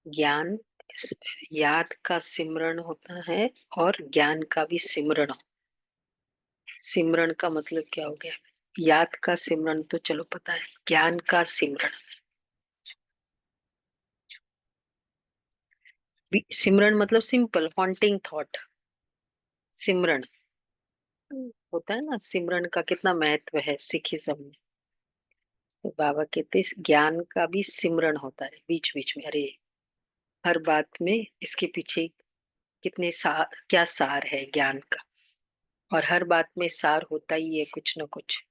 ज्ञान, याद का सिमरण होता है और ज्ञान का भी सिमरण। सिमरण का मतलब क्या हो गया? याद का सिमरण तो चलो पता है, ज्ञान का सिमरण। सिमरण मतलब सिंपल हॉन्टिंग थॉट। सिमरण होता है ना, सिमरन का कितना महत्व है सिखिज्म में। तो बाबा कहते इस ज्ञान का भी सिमरण होता है बीच बीच में। अरे हर बात में इसके पीछे कितने सार, क्या सार है ज्ञान का। और हर बात में सार होता ही है कुछ न कुछ।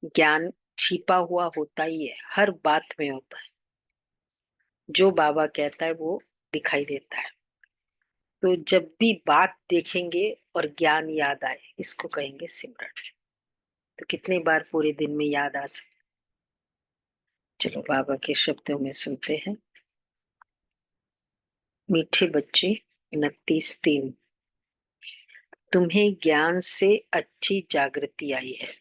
ज्ञान छिपा हुआ होता ही है, हर बात में होता है। जो बाबा कहता है वो दिखाई देता है। तो जब भी बात देखेंगे और ज्ञान याद आए, इसको कहेंगे सिमरन। तो कितनी बार पूरे दिन में याद आ सकते? चलो बाबा के शब्दों में सुनते हैं। मीठे बच्चे, 29:3। तुम्हें ज्ञान से अच्छी जागृति आई है।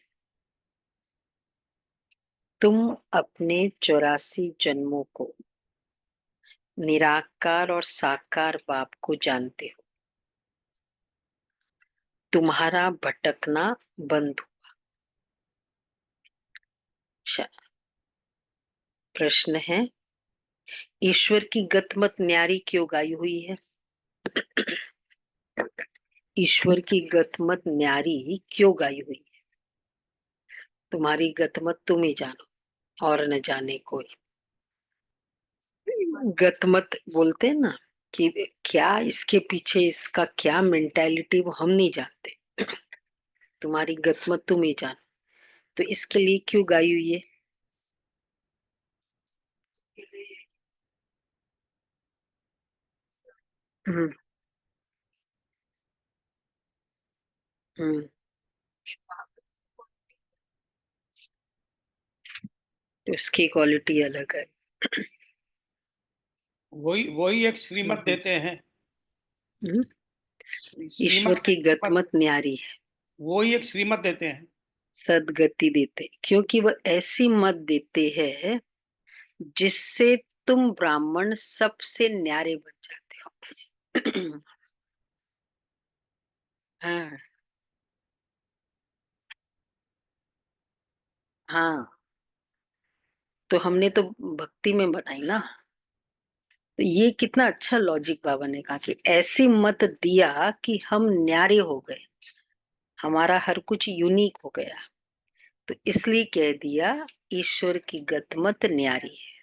तुम अपने 84 जन्मों को, निराकार और साकार बाप को जानते हो। तुम्हारा भटकना बंद हुआ। अच्छा, प्रश्न है, ईश्वर की गतमत न्यारी क्यों गाई हुई है? ईश्वर की गतमत न्यारी क्यों गाई हुई है? तुम्हारी गतमत तुम ही जानो और न जाने कोई। गतमत बोलते हैं ना, कि क्या इसके पीछे इसका क्या मेंटालिटी वो हम नहीं जानते। तुम्हारी गतमत तुम ही जानो। तो इसके लिए क्यों गाई हुई है? हम्म। हम्म। तो इसकी क्वालिटी अलग है। वही वही एक श्रीमत हम्म। देते हैं। हम्म। ईश्वर श्रीमत की श्रीमत गतमत न्यारी है। वही एक श्रीमत देते हैं। सदगति देते, क्योंकि वह ऐसी मत देते हैं जिससे तुम ब्राह्मण सबसे न्यारे बन जाते हो। हाँ। हाँ, तो हमने तो भक्ति में बनाई ना। तो ये कितना अच्छा लॉजिक बाबा ने कहा कि ऐसी मत दिया कि हम न्यारे हो गए, हमारा हर कुछ यूनिक हो गया। तो इसलिए कह दिया ईश्वर की गतमत न्यारी है।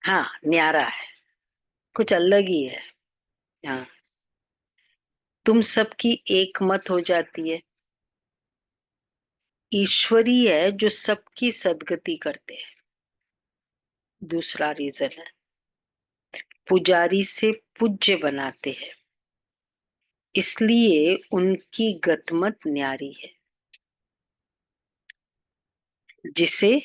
हाँ, न्यारा है, कुछ अलग ही है। हाँ, तुम सबकी एक मत हो जाती है। ईश्वरी है जो सबकी सदगति करते हैं। दूसरा रीजन है, पुजारी से पूज्य बनाते हैं, इसलिए उनकी गतमत न्यारी है, जिसे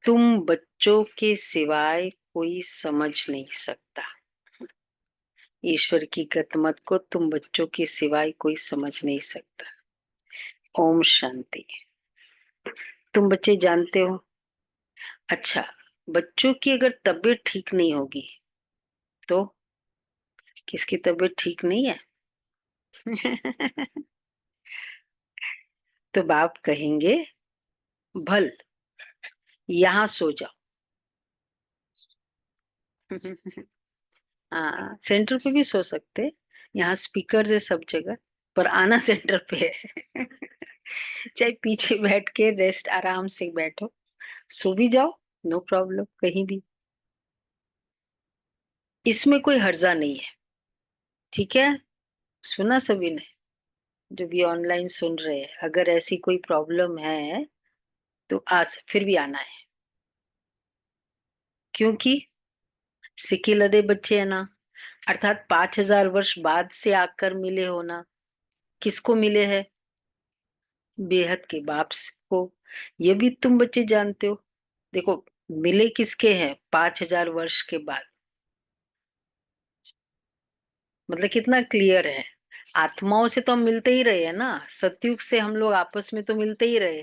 तुम बच्चों के सिवाय कोई समझ नहीं सकता। ईश्वर की गतमत को तुम बच्चों के सिवाय कोई समझ नहीं सकता। ओम शांति। तुम बच्चे जानते हो, अच्छा, बच्चों की अगर तबीयत ठीक नहीं होगी तो किसकी तबीयत ठीक नहीं है? तो बाप कहेंगे, भल यहाँ सो जाओ। हाँ, सेंटर पे भी सो सकते, यहाँ स्पीकर है सब जगह, पर आना सेंटर पे है। चाहे पीछे बैठ के रेस्ट आराम से बैठो, सो भी जाओ, नो प्रॉब्लम कहीं भी। इसमें कोई हर्जा नहीं है। ठीक है, सुना सभी ने? जो भी ऑनलाइन सुन रहे हैं, अगर ऐसी कोई प्रॉब्लम है तो आज फिर भी आना है, क्योंकि सिक्के लदे बच्चे है ना, अर्थात 5,000 वर्ष बाद से आकर मिले हो ना। किसको मिले हैं? बेहद के बाप को। ये भी तुम बच्चे जानते हो। देखो, मिले किसके हैं 5,000 वर्ष के बाद? मतलब कितना क्लियर है। आत्माओं से तो हम मिलते ही रहे हैं ना, सतयुग से हम लोग आपस में तो मिलते ही रहे।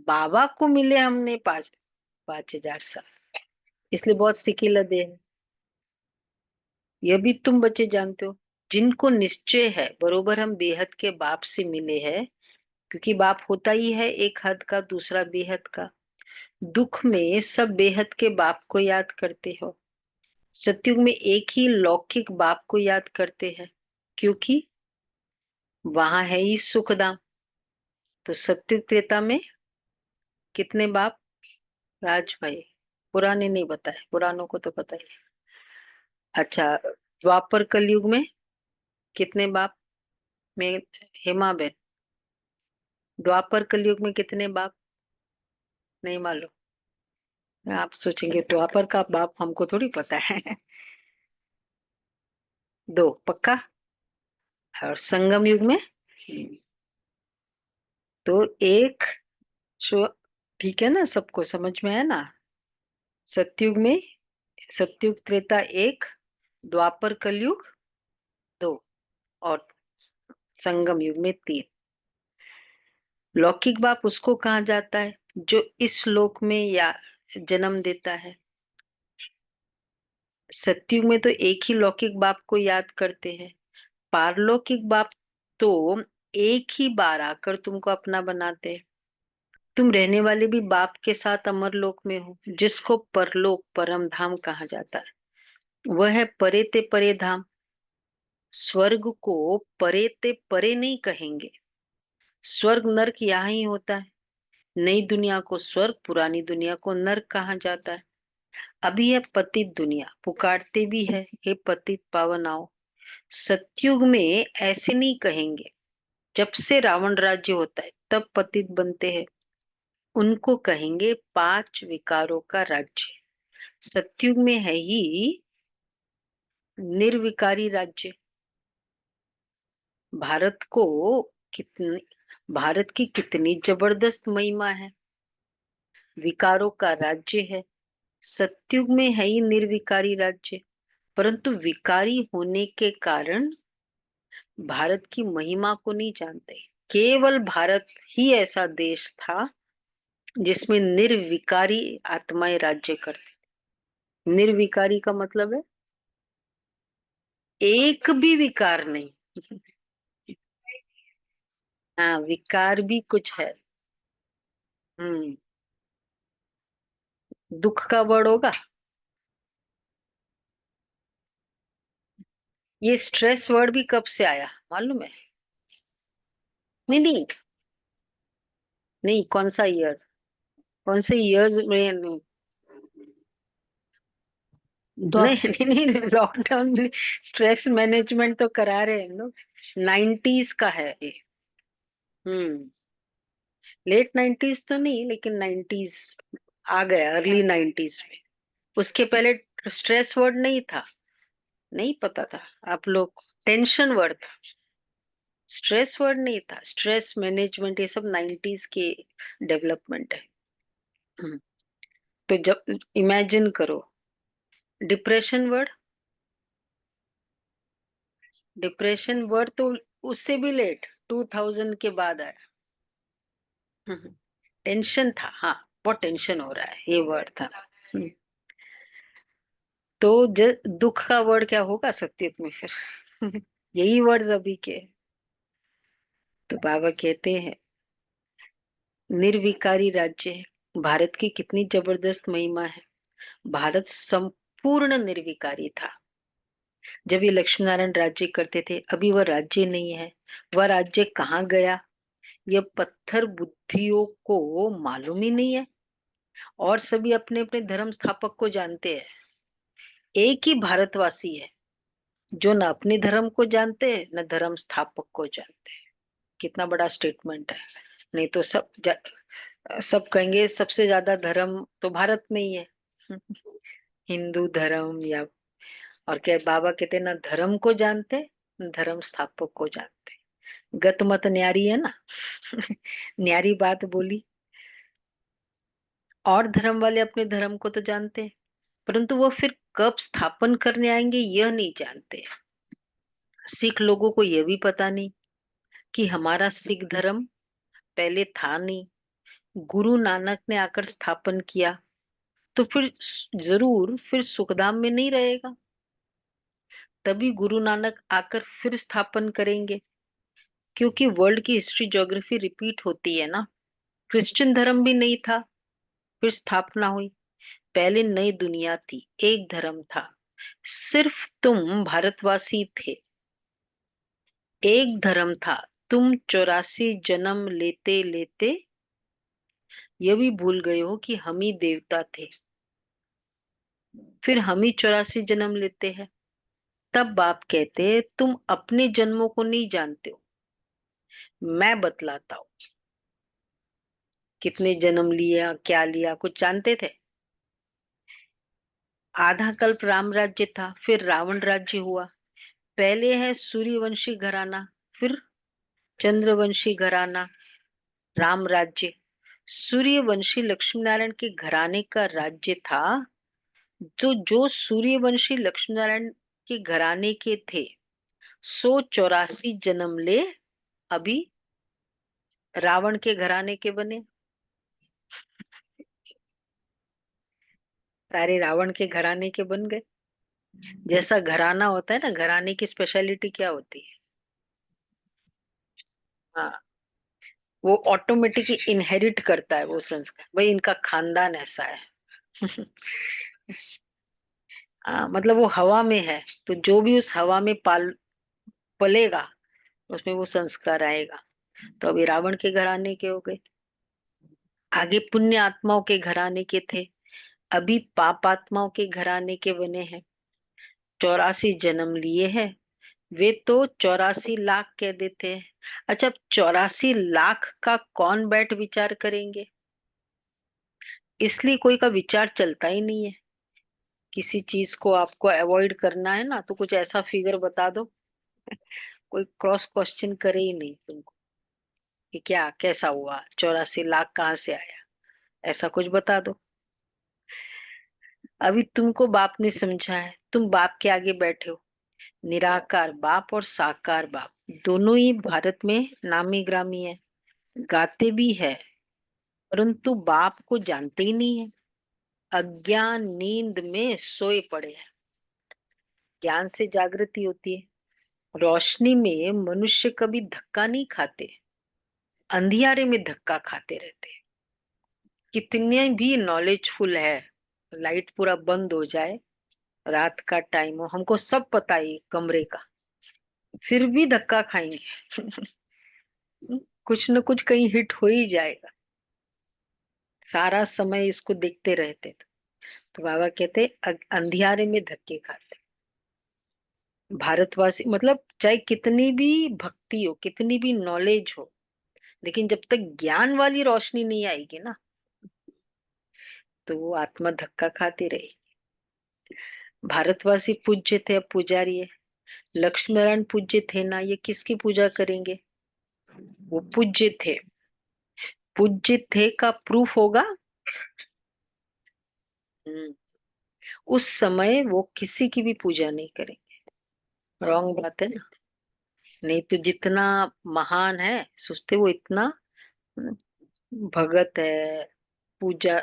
बाबा को मिले हमने पांच। 5,000 साल, इसलिए बहुत सिक्की लदे हैं। यह भी तुम बच्चे जानते हो, जिनको निश्चय है बरोबर हम बेहद के बाप से मिले हैं, क्योंकि बाप होता ही है एक हद का, दूसरा बेहद का। दुख में सब बेहद के बाप को याद करते हो, सतयुग में एक ही लौकिक बाप को याद करते हैं, क्योंकि वहां है ही सुखधाम। तो सतयुग त्रेता में कितने बाप? राज भाई, पुराने नहीं बताए, पुरानों को तो पता ही। अच्छा, द्वापर कलयुग में कितने बाप? में हेमा बेन, द्वापर कलयुग में कितने बाप? नहीं मालूम? आप सोचेंगे द्वापर का बाप हमको थोड़ी पता है। दो पक्का? और संगम युग में? तो एक शो, ठीक है ना, सबको समझ में है ना? सतयुग में, सतयुग त्रेता एक, द्वापर कलयुग दो, और संगम युग में तीन। लौकिक बाप उसको कहा जाता है जो इस लोक में या जन्म देता है। सतयुग में तो एक ही लौकिक बाप को याद करते हैं, पारलौकिक बाप तो एक ही बार आकर तुमको अपना बनाते हैं। तुम रहने वाले भी बाप के साथ अमर लोक में हो, जिसको परलोक परम धाम कहा जाता है। वह है परे ते परे धाम। स्वर्ग को परे ते परे नहीं कहेंगे, स्वर्ग नर्क यहाँ ही होता है। नई दुनिया को स्वर्ग, पुरानी दुनिया को नर्क कहा जाता है। अभी है पतित दुनिया, पुकारते भी है, हे पतित पावन आओ। सतयुग में ऐसे नहीं कहेंगे, जब से रावण राज्य होता है तब पतित बनते हैं, उनको कहेंगे पांच विकारों का राज्य। सतयुग में है ही निर्विकारी राज्य। भारत को कितनी, भारत की कितनी जबरदस्त महिमा है, विकारों का राज्य है। सतयुग में है ही निर्विकारी राज्य, परंतु विकारी होने के कारण भारत की महिमा को नहीं जानते। केवल भारत ही ऐसा देश था जिसमें निर्विकारी आत्माएं राज्य करती। निर्विकारी का मतलब है एक भी विकार नहीं। हाँ, विकार भी कुछ है। हम्म, दुख का वर्ड होगा। ये स्ट्रेस वर्ड भी कब से आया मालूम है? नहीं नहीं, नहीं कौन सा ईयर, कौन से ईयर्स में? नहीं नहीं नहीं, लॉकडाउन में स्ट्रेस मैनेजमेंट तो करा रहे हैं हम लोग। 90s का है ये। हम्म, लेट 90s तो नहीं, लेकिन 90s आ गया, अर्ली 90s में। उसके पहले स्ट्रेस वर्ड नहीं था, नहीं पता था आप लोग, टेंशन वर्ड था, स्ट्रेस वर्ड नहीं था। स्ट्रेस मैनेजमेंट ये सब 90s के डेवलपमेंट है। हम्म, तो जब इमेजिन करो, डिप्रेशन वर्ड, डिप्रेशन वर्ड तो उससे भी लेट 2000 के बाद आया। टेंशन था, हाँ, बहुत टेंशन हो रहा है, ये वर्ड था। हम्म, तो दुख का वर्ड क्या होगा सत्युग में फिर? यही वर्ड अभी के। तो बाबा कहते हैं निर्विकारी राज्य है। भारत की कितनी जबरदस्त महिमा है। भारत संपूर्ण निर्विकारी था जब ये लक्ष्मी नारायण राज्य करते थे। अभी वह राज्य नहीं है, वह राज्य कहाँ गया यह पत्थर बुद्धियों को मालूम ही नहीं है। और सभी अपने अपने धर्म स्थापक को जानते हैं। एक ही भारतवासी है जो न अपने धर्म को जानते हैं न धर्म स्थापक को जानते हैं। कितना बड़ा स्टेटमेंट है। नहीं तो सब कहेंगे सबसे ज्यादा धर्म तो भारत में ही है। हिंदू धर्म या, और क्या बाबा कहते ना, धर्म को जानते न धर्म स्थापक को जानते। गत मत न्यारी है ना। न्यारी बात बोली। और धर्म वाले अपने धर्म को तो जानते हैं, परंतु वो फिर कब स्थापन करने आएंगे यह नहीं जानते। सिख लोगों को यह भी पता नहीं कि हमारा सिख धर्म पहले था नहीं, गुरु नानक ने आकर स्थापन किया। तो फिर जरूर फिर सुखधाम में नहीं रहेगा। तभी गुरु नानक आकर फिर स्थापन करेंगे, क्योंकि वर्ल्ड की हिस्ट्री ज्योग्राफी रिपीट होती है ना। क्रिश्चियन धर्म भी नहीं था, फिर स्थापना हुई। पहले नई दुनिया थी, एक धर्म था, सिर्फ तुम भारतवासी थे। एक धर्म था। तुम 84 जन्म लेते लेते ये भी भूल गए हो कि हम ही देवता थे। फिर हम ही 84 जन्म लेते हैं। तब बाप कहते, तुम अपने जन्मों को नहीं जानते हो, मैं बतलाता हूँ। कितने जन्म लिया, क्या लिया, कुछ जानते थे? आधा कल्प राम राज्य था, फिर रावण राज्य हुआ। पहले है सूर्यवंशी घराना, फिर चंद्रवंशी घराना, राम राज्य। सूर्यवंशी लक्ष्मी नारायण के घराने का राज्य था। तो जो सूर्यवंशी लक्ष्मी नारायण के घराने के थे, 184 जन्म ले, अभी रावण के घराने के बने। सारे रावण के घराने के बन गए। जैसा घराना होता है ना, घराने की स्पेशलिटी क्या होती है? हाँ, वो ऑटोमेटिकली इनहेरिट करता है वो संस्कार, भाई इनका खानदान ऐसा है। मतलब वो हवा में है, तो जो भी उस हवा में पाल पलेगा, उसमें वो संस्कार आएगा। तो अभी रावण के घराने के हो गए। आगे पुण्य आत्माओं के घराने के थे, अभी पाप आत्माओं के घराने के बने हैं। 84 जन्म लिए हैं। वे तो 84 लाख कह देते हैं। अच्छा, अब 84 लाख का कौन बैठ विचार करेंगे? इसलिए कोई का विचार चलता ही नहीं है। किसी चीज को आपको अवॉइड करना है ना, तो कुछ ऐसा फिगर बता दो, कोई क्रॉस क्वेश्चन करे ही नहीं तुमको कि क्या कैसा हुआ, 84 लाख कहाँ से आया, ऐसा कुछ बता दो। अभी तुमको बाप ने समझा है, तुम बाप के आगे बैठे हो। निराकार बाप और साकार बाप दोनों ही भारत में नामी ग्रामी है, गाते भी है, परंतु बाप को जानते ही नहीं है। अज्ञान नींद में सोए पड़े हैं। ज्ञान से जागृति होती है। रोशनी में मनुष्य कभी धक्का नहीं खाते, अंधियारे में धक्का खाते रहते हैं। कितने भी नॉलेजफुल है, लाइट पूरा बंद हो जाए, रात का टाइम हो, हमको सब पता है कमरे का, फिर भी धक्का खाएंगे। कुछ न कुछ कहीं हिट हो ही जाएगा। सारा समय इसको देखते रहते थे। तो बाबा कहते अंधियारे में धक्के खाते। भारतवासी मतलब चाहे कितनी भी भक्ति हो, कितनी भी नॉलेज हो, लेकिन जब तक ज्ञान वाली रोशनी नहीं आएगी ना, तो वो आत्मा धक्का खाती रही। भारतवासी पूज्य थे, अब पुजारी है। लक्ष्मी नारायण पूज्य थे ना, ये किसकी पूजा करेंगे? वो पूज्य थे। पूज्य थे का प्रूफ होगा। हम्म, उस समय वो किसी की भी पूजा नहीं करेंगे। रॉन्ग बात है ना। नहीं तो जितना महान है, सोचते वो इतना भगत है, पूजा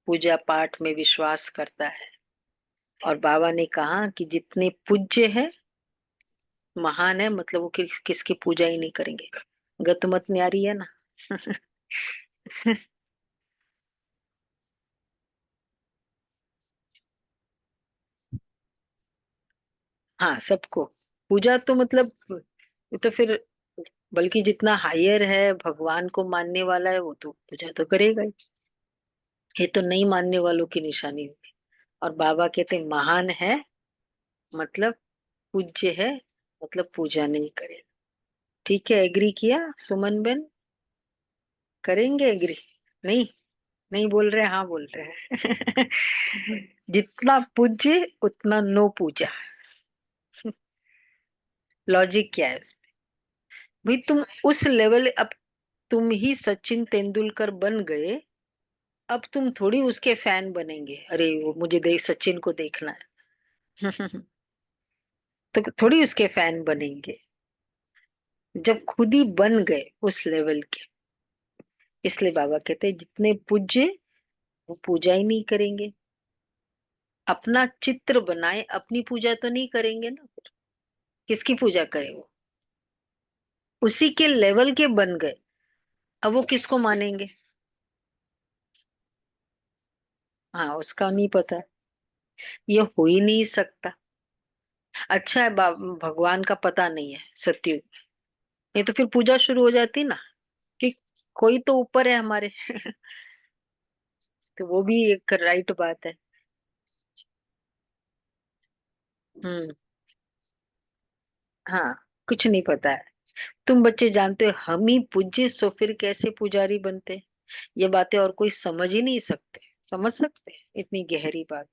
पूजा पाठ में विश्वास करता है। और बाबा ने कहा कि जितने पूज्य है, महान है, मतलब वो किसकी पूजा ही नहीं करेंगे। गतमत न्यारी है ना। हाँ, सबको पूजा तो मतलब, वो तो फिर बल्कि जितना हायर है, भगवान को मानने वाला है, वो तो पूजा तो करेगा ही। ये तो नहीं मानने वालों की निशानी होगी। और बाबा कहते महान है मतलब पूज्य है, मतलब पूजा नहीं करेगा। ठीक है, एग्री किया सुमन बेन? करेंगे एग्री? नहीं? नहीं बोल रहे, हाँ बोल रहे हैं। जितना पूज्य उतना नो पूजा। लॉजिक क्या है उसमें? भाई तुम उस लेवल, अब तुम ही सचिन तेंदुलकर बन गए, अब तुम थोड़ी उसके फैन बनेंगे, अरे वो मुझे देख सचिन को देखना है। तो थोड़ी उसके फैन बनेंगे, जब खुद ही बन गए उस लेवल के। इसलिए बाबा कहते हैं जितने पूज्य वो पूजा ही नहीं करेंगे। अपना चित्र बनाए, अपनी पूजा तो नहीं करेंगे ना, फिर किसकी पूजा करें वो? उसी के लेवल के बन गए, अब वो किसको मानेंगे? हाँ, उसका नहीं पता, ये हो ही नहीं सकता। अच्छा है भगवान का पता नहीं है सत्युग, नहीं तो फिर पूजा शुरू हो जाती ना, कि कोई तो ऊपर है हमारे। तो वो भी एक राइट बात है। हम्म। हाँ, कुछ नहीं पता है। तुम बच्चे जानते हो हम ही पूज्य, सो फिर कैसे पुजारी बनते? ये बातें और कोई समझ ही नहीं सकते, समझ सकते इतनी गहरी बात?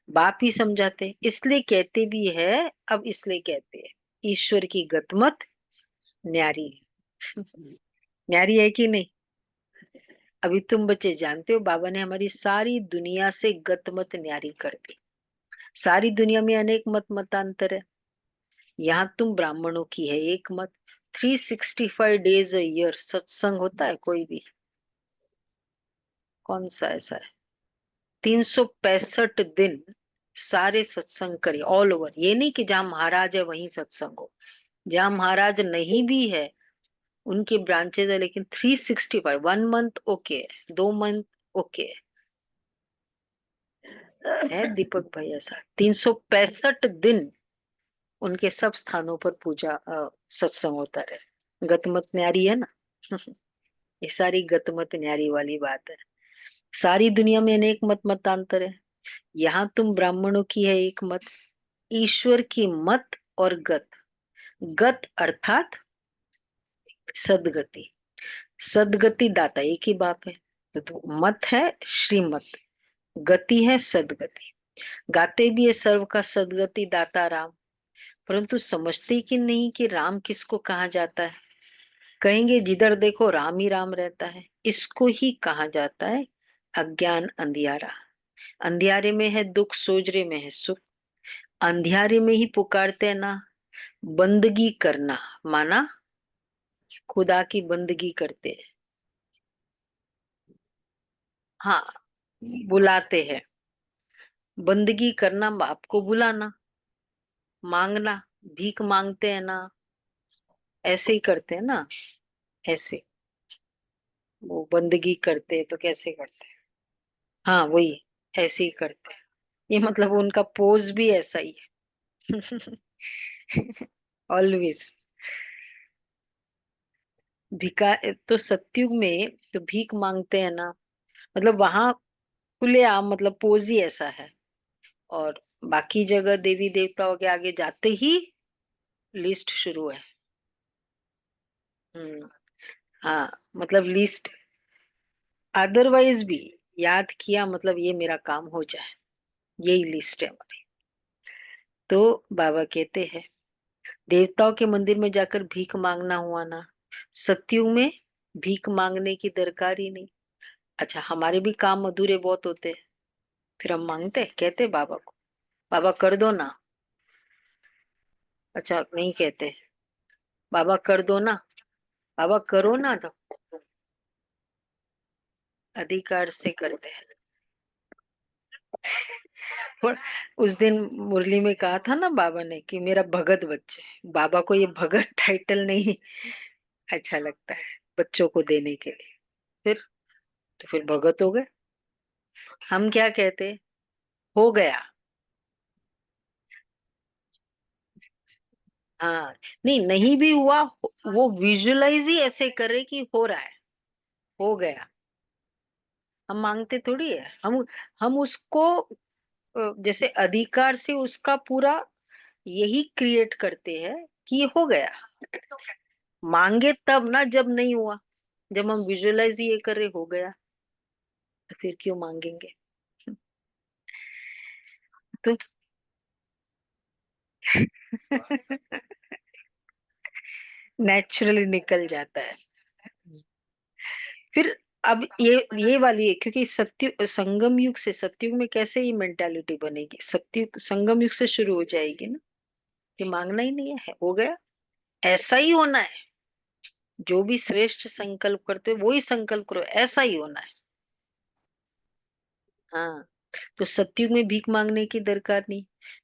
बाप ही समझाते, इसलिए कहते भी है। अब इसलिए कहते हैं, ईश्वर की गतमत न्यारी है। न्यारी है कि नहीं? अभी तुम बच्चे जानते हो, बाबा ने हमारी सारी दुनिया से गतमत न्यारी कर दी। सारी दुनिया में अनेक मत मतांतर है, यहाँ तुम ब्राह्मणों की है एक मत। 365 डेज अ ईयर सत्संग होता है कोई भी? कौन सा ऐसा है? 365 दिन सारे सत्संग करे ऑल ओवर। ये नहीं कि जहाँ महाराज है वहीं सत्संग हो, जहाँ महाराज नहीं भी है उनके ब्रांचेस है, लेकिन 365, 1 मंथ ओके है, 2 मंथ ओके है दीपक भाई, ऐसा 365 दिन उनके सब स्थानों पर पूजा सत्संग होता रहे। गतमत न्यारी है ना। ये सारी गतमत न्यारी वाली बात है। सारी दुनिया में अनेक मत मतांतर है, यहाँ तुम ब्राह्मणों की है एक मत। ईश्वर की मत और गत, गत अर्थात सदगति। सदगति दाता एक ही बात है। तो मत है श्रीमत, गति है सदगति। गाते भी है सर्व का सदगति दाता राम, परंतु समझते कि नहीं कि राम किसको कहा जाता है। कहेंगे जिधर देखो राम ही राम रहता है, इसको ही कहा जाता है अज्ञान अंधियारा। अंधियारे में है दुख, सोजरे में है सुख। अंधियारे में ही पुकारते हैं ना, बंदगी करना माना खुदा की बंदगी करते हैं। हाँ, बुलाते हैं। बंदगी करना, बाप को बुलाना, मांगना, भीख मांगते हैं ना, ऐसे ही करते हैं ना। ऐसे वो बंदगी करते हैं तो कैसे करते हैं? हाँ वही, ऐसे ही करते हैं। ये मतलब उनका पोज भी ऐसा ही है। ऑलवेज भिका। तो सत्युग में तो भीख मांगते हैं ना, मतलब वहां खुलेआम, मतलब पोज ही ऐसा है। और बाकी जगह देवी देवताओं के आगे जाते ही लिस्ट शुरू है। हम्म। हाँ, मतलब लिस्ट, अदरवाइज भी याद किया मतलब ये मेरा काम हो जाए, यही लिस्ट है हमारी। तो बाबा कहते हैं, देवताओं के मंदिर में जाकर भीख मांगना हुआ ना, सत्युग में भीख मांगने की दरकार ही नहीं। अच्छा, हमारे भी काम अधूरे बहुत होते हैं, फिर हम मांगते कहते बाबा को, बाबा कर दो ना। अच्छा, नहीं कहते बाबा कर दो ना, बाबा करो ना, तो अधिकार से करते हैं। और उस दिन मुरली में कहा था ना बाबा ने कि मेरा भगत बच्चे, बाबा को ये भगत टाइटल नहीं अच्छा लगता है बच्चों को देने के लिए। फिर तो फिर भगत हो गए। हम क्या कहते, हो गया। हाँ, नहीं नहीं भी हुआ, वो विजुअलाइज ही ऐसे करे कि हो रहा है, हो गया। हम मांगते थोड़ी है, हम उसको जैसे अधिकार से उसका पूरा यही क्रिएट करते हैं कि ये हो गया। मांगे तब ना जब नहीं हुआ, जब हम विजुअलाइज ये कर रहे हो गया, तो फिर क्यों मांगेंगे? तो नेचुरली निकल जाता है। फिर अब ये वाली है, क्योंकि सत्य संगम युग से सत्युग में कैसे ये मेंटालिटी बनेगी, सत्युग संगम युग से शुरू हो जाएगी ना, कि मांगना ही नहीं है, हो गया, ऐसा ही होना है। जो भी श्रेष्ठ संकल्प करते हो वो ही संकल्प करो, ऐसा ही होना है। हाँ, तो सतयुग में भीख मांगने की दरकार नहीं।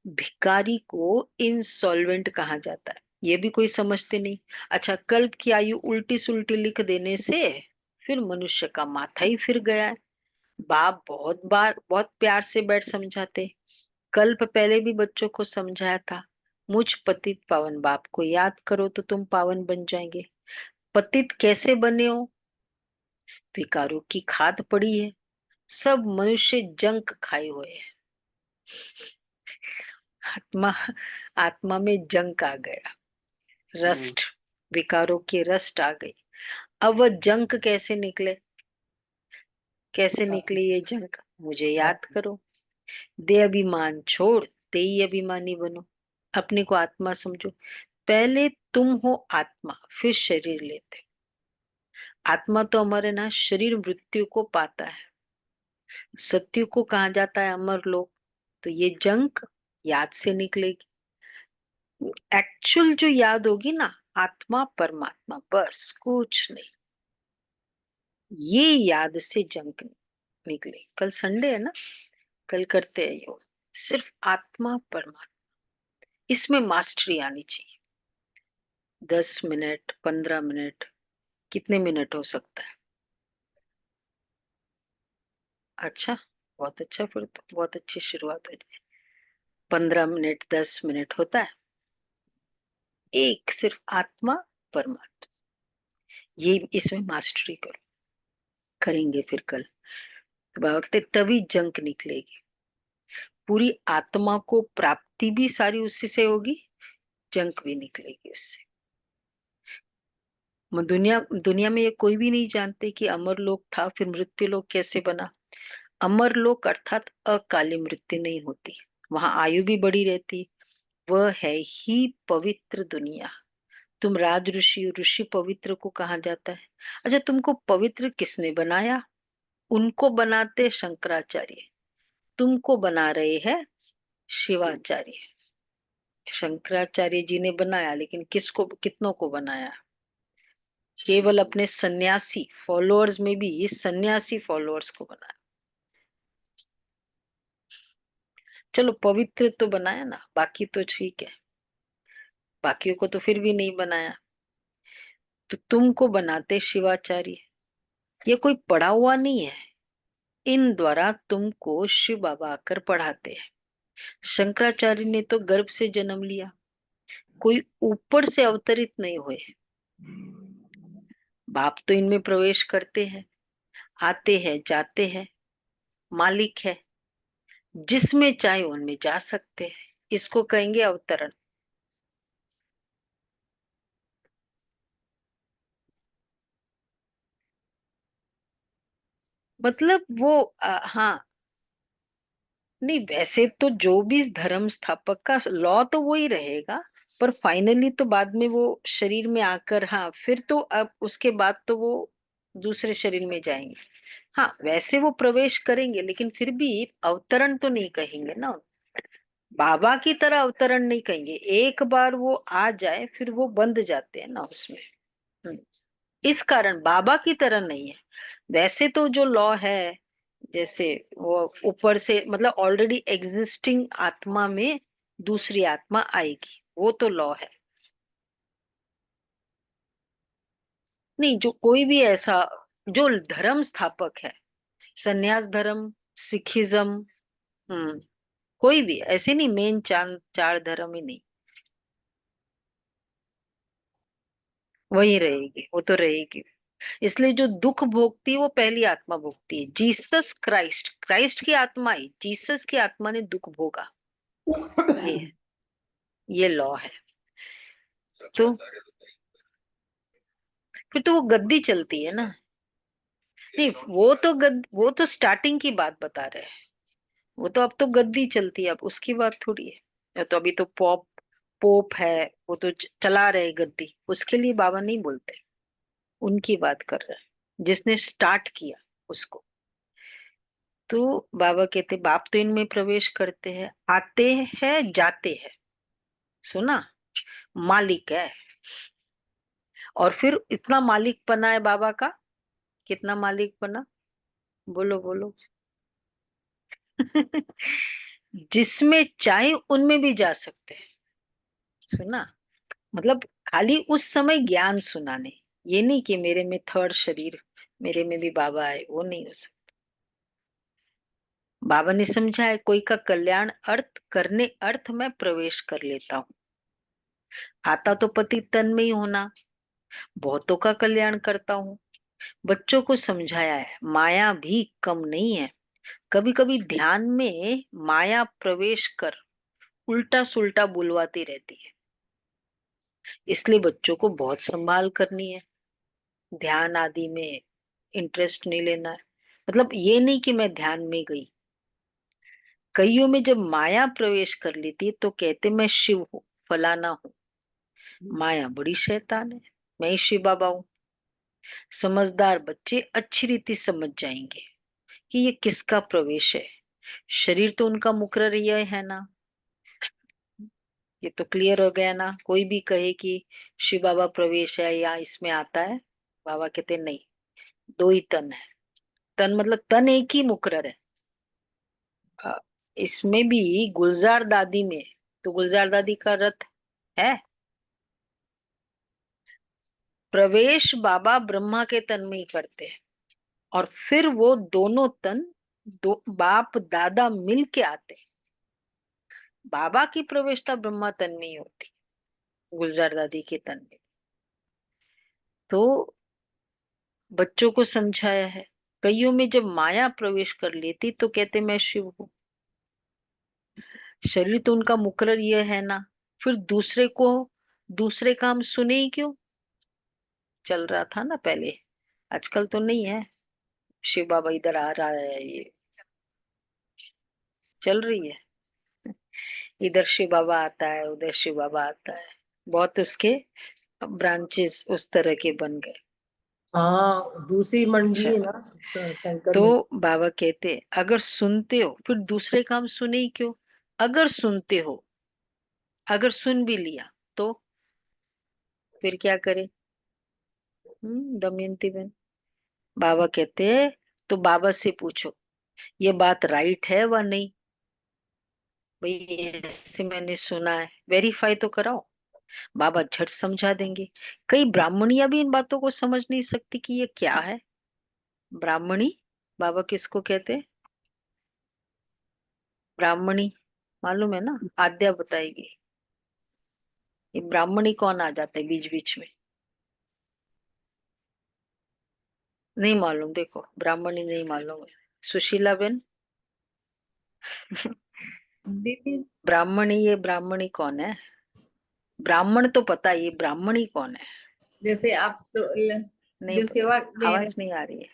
भिखारी को इंसॉल्वेंट कहा जाता है, ये भी कोई समझते नहीं। अच्छा, कल्प की आयु उल्टी सुल्टी लिख देने से फिर मनुष्य का माथा ही फिर गया है। बाप बहुत बार बहुत प्यार से बैठ समझाते। कल्प पहले भी बच्चों को समझाया था, मुझ पतित पावन बाप को याद करो तो तुम पावन बन जाएंगे। पतित कैसे बने हो? विकारों की खाद पड़ी है, सब मनुष्य जंक खाए हुए हैं। आत्मा आत्मा में जंक आ गया, हम्म, रस्ट, विकारों की रस्ट आ गई। अब वह जंक कैसे निकले? कैसे निकले ये जंक? मुझे याद करो। दे अभिमान छोड़, तेई अभिमानी बनो। अपने को आत्मा समझो। पहले तुम हो आत्मा, फिर शरीर लेते। आत्मा तो हमारे ना शरीर मृत्यु को पाता है। सत्यु को कहा जाता है अमर लोक। तो ये जंक याद से निकलेगी। एक्चुअल जो याद होगी ना, आत्मा परमात्मा, बस कुछ नहीं। ये याद से जंक निकले। कल संडे है ना, कल करते हैं योग। सिर्फ आत्मा परमात्मा, इसमें मास्टरी आनी चाहिए। 10 मिनट, 15 मिनट, कितने मिनट हो सकता है? अच्छा, बहुत अच्छा, फिर तो बहुत अच्छी शुरुआत हो जाए। 15 मिनट, 10 मिनट होता है। एक सिर्फ आत्मा परमात्मा, ये इसमें मास्टरी करो। करेंगे फिर कल। तो बाबा कहते तभी जंक निकलेगी। पूरी आत्मा को प्राप्ति भी सारी उसी से होगी, जंक भी निकलेगी उससे। दुनिया दुनिया में ये कोई भी नहीं जानते कि अमर लोक था फिर मृत्यु लोक कैसे बना। अमर लोक अर्थात अकाली मृत्यु नहीं होती, वहां आयु भी बड़ी रहती। वह है ही पवित्र दुनिया। तुम राज ऋषि, ऋषि पवित्र को कहा जाता है। अच्छा, तुमको पवित्र किसने बनाया? उनको बनाते शंकराचार्य, तुमको बना रहे हैं शिवाचार्य। शंकराचार्य जी ने बनाया, लेकिन किसको, कितनों को बनाया? केवल अपने सन्यासी फॉलोअर्स में भी ये सन्यासी फॉलोअर्स को बनाया। चलो पवित्र तो बनाया ना, बाकी तो ठीक है, बाकियों को तो फिर भी नहीं बनाया। तो तुमको बनाते शिवाचार्य, ये कोई पढ़ा हुआ नहीं है। इन द्वारा तुमको शिव बाबा आकर पढ़ाते हैं। शंकराचार्य ने तो गर्भ से जन्म लिया, कोई ऊपर से अवतरित नहीं हुए। बाप तो इनमें प्रवेश करते हैं, आते हैं जाते हैं, मालिक है, जिसमें चाहे उनमें जा सकते हैं। इसको कहेंगे अवतरण। मतलब वो हाँ, नहीं वैसे तो जो भी धर्म स्थापक का लॉ तो वो ही रहेगा, पर फाइनली तो बाद में वो शरीर में आकर, हाँ फिर तो अब उसके बाद तो वो दूसरे शरीर में जाएंगे। हाँ वैसे वो प्रवेश करेंगे, लेकिन फिर भी अवतरण तो नहीं कहेंगे ना। बाबा की तरह अवतरण नहीं कहेंगे। एक बार वो आ जाए फिर वो बंध जाते हैं ना उसमें। हम्म, इस कारण बाबा की तरह नहीं है। वैसे तो जो लॉ है, जैसे वो ऊपर से मतलब ऑलरेडी एग्जिस्टिंग आत्मा में दूसरी आत्मा आएगी, वो तो लॉ है। नहीं, जो कोई भी ऐसा जो धर्म स्थापक है, संन्यास धर्म, सिखिज्म, हम्म, कोई भी ऐसे नहीं, मेन चार चार धर्म ही नहीं, वही रहेगी, वो तो रहेगी। इसलिए जो दुख भोगती है वो पहली आत्मा भोगती है। जीसस क्राइस्ट, क्राइस्ट की आत्मा ही, जीसस की आत्मा ने दुख भोगा। ये है, ये लॉ है। तो फिर तो वो गद्दी चलती है ना। नहीं, वो तो स्टार्टिंग की बात बता रहे हैं। वो तो अब तो गद्दी चलती है, अब उसकी बात थोड़ी है। या तो अभी तो पोप है, वो तो चला रहे गद्दी, उसके लिए बाबा नहीं बोलते। उनकी बात कर रहे हैं जिसने स्टार्ट किया उसको। तो बाबा कहते बाप तो इनमें प्रवेश करते हैं, आते हैं जाते हैं, सुना, मालिक है। और फिर इतना मालिक बना है बाबा का, कितना मालिक बना, बोलो बोलो। जिसमें चाहे उनमें भी जा सकते हैं। सुना? मतलब खाली उस समय ज्ञान सुनाने, ये नहीं कि मेरे में थर्ड शरीर, मेरे में भी बाबा है, वो नहीं हो सकता। बाबा ने समझा है कोई का कल्याण अर्थ करने अर्थ में प्रवेश कर लेता हूँ। आता तो पति तन में ही होना, बहुतों का कल्याण करता हूँ। बच्चों को समझाया है माया भी कम नहीं है। कभी कभी ध्यान में माया प्रवेश कर उल्टा सुल्टा बुलवाती रहती है, इसलिए बच्चों को बहुत संभाल करनी है। ध्यान आदि में इंटरेस्ट नहीं लेना है। मतलब ये नहीं कि मैं ध्यान में गई। कईयों में जब माया प्रवेश कर लेती है तो कहते मैं शिव हूँ, फलाना हूँ। माया बड़ी शैतान है, मैं ही शिव बाबा हूँ। समझदार बच्चे अच्छी रीति समझ जाएंगे कि ये किसका प्रवेश है। शरीर तो उनका मुकर्रर यह है ना। ये तो क्लियर हो गया ना। कोई भी कहे कि शिव बाबा प्रवेश है या इसमें आता है, बाबा कहते नहीं, दो ही तन है। तन मतलब तन एक ही मुकर्रर है। अ, इसमें भी गुलजार दादी में, तो गुलजार दादी का रथ है। प्रवेश बाबा ब्रह्मा के तन में ही करते हैं, और फिर वो दोनों तन, दो बाप दादा मिल के आते हैं। बाबा की प्रवेशता ब्रह्मा तन में ही होती, गुलजार दादी के तन में। तो बच्चों को समझाया है। कईयों में जब माया प्रवेश कर लेती तो कहते मैं शिव हूँ। शरीर तो उनका मुकर्रर यह है ना। फिर दूसरे को, दूसरे का हम सुने ही क्यों? चल रहा था ना पहले, आजकल तो नहीं है। शिव बाबा इधर आ रहा है, ये चल रही है। इधर शिव बाबा आता है, उधर शिव बाबा आता है। बहुत उसके ब्रांचेस उस तरह के बन गए। हाँ, दूसरी मंडली अच्छा, है ना, शंकर तो मंडली। बाबा कहते अगर सुनते हो फिर दूसरे काम सुने ही क्यों? अगर सुनते हो, अगर सुन भी लिया तो फिर क्या करे? दमयंती बहन, बाबा कहते तो बाबा से पूछो ये बात राइट है व नहीं। भाई ऐसे मैंने सुना है, वेरीफाई तो कराओ। बाबा झट समझा देंगे। कई ब्राह्मणियां भी इन बातों को समझ नहीं सकती कि ये क्या है। ब्राह्मणी, बाबा किसको कहते हैं? ब्राह्मणी मालूम है ना, आद्या बताएगी। ये ब्राह्मणी कौन आ जाता है बीच बीच में? नहीं मालूम, देखो ब्राह्मणी नहीं मालूम है। सुशीला बेन, दीदी, ब्राह्मणी, ये ब्राह्मणी कौन है? ब्राह्मण तो पता है, ये ब्राह्मणी कौन है? जैसे आप तो नहीं जो पता, सेवा दे रहे, आवाज नहीं आ रही है।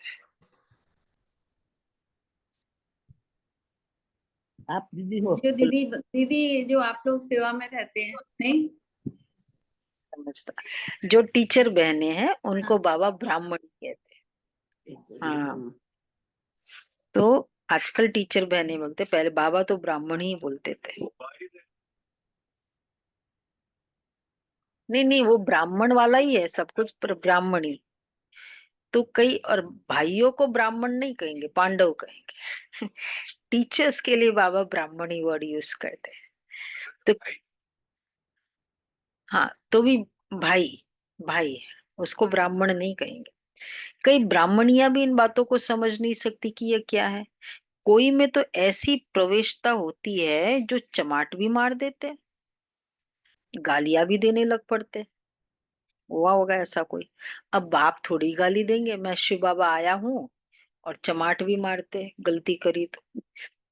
आप दीदी हो, जो बोलो, दीदी दीदी जो आप लोग सेवा में रहते हैं, नहीं? समझता। जो टीचर बहने हैं हाँ। उनको बाबा ब्राह्मणी कहते हैं। हाँ, तो आजकल टीचर बहने बोलते, पहले बाबा तो ब्राह्मण ही बोलते थे। नहीं नहीं, वो ब्राह्मण वाला ही है सब कुछ, पर ब्राह्मणी। तो कई और भाइयों को ब्राह्मण नहीं कहेंगे, पांडव कहेंगे। टीचर्स के लिए बाबा ब्राह्मणी वर्ड यूज करते हैं। तो हाँ, तो भी भाई, भाई है, उसको ब्राह्मण नहीं कहेंगे। कई ब्राह्मणियां भी इन बातों को समझ नहीं सकती कि ये क्या है। कोई में तो ऐसी प्रवेशता होती है जो चमाट भी मार देते हैं, गालियां भी देने लग पड़ते हैं। हुआ होगा ऐसा कोई? अब बाप थोड़ी गाली देंगे, मैं शिव बाबा आया हूँ, और चमाट भी मारते हैं गलती करी तो।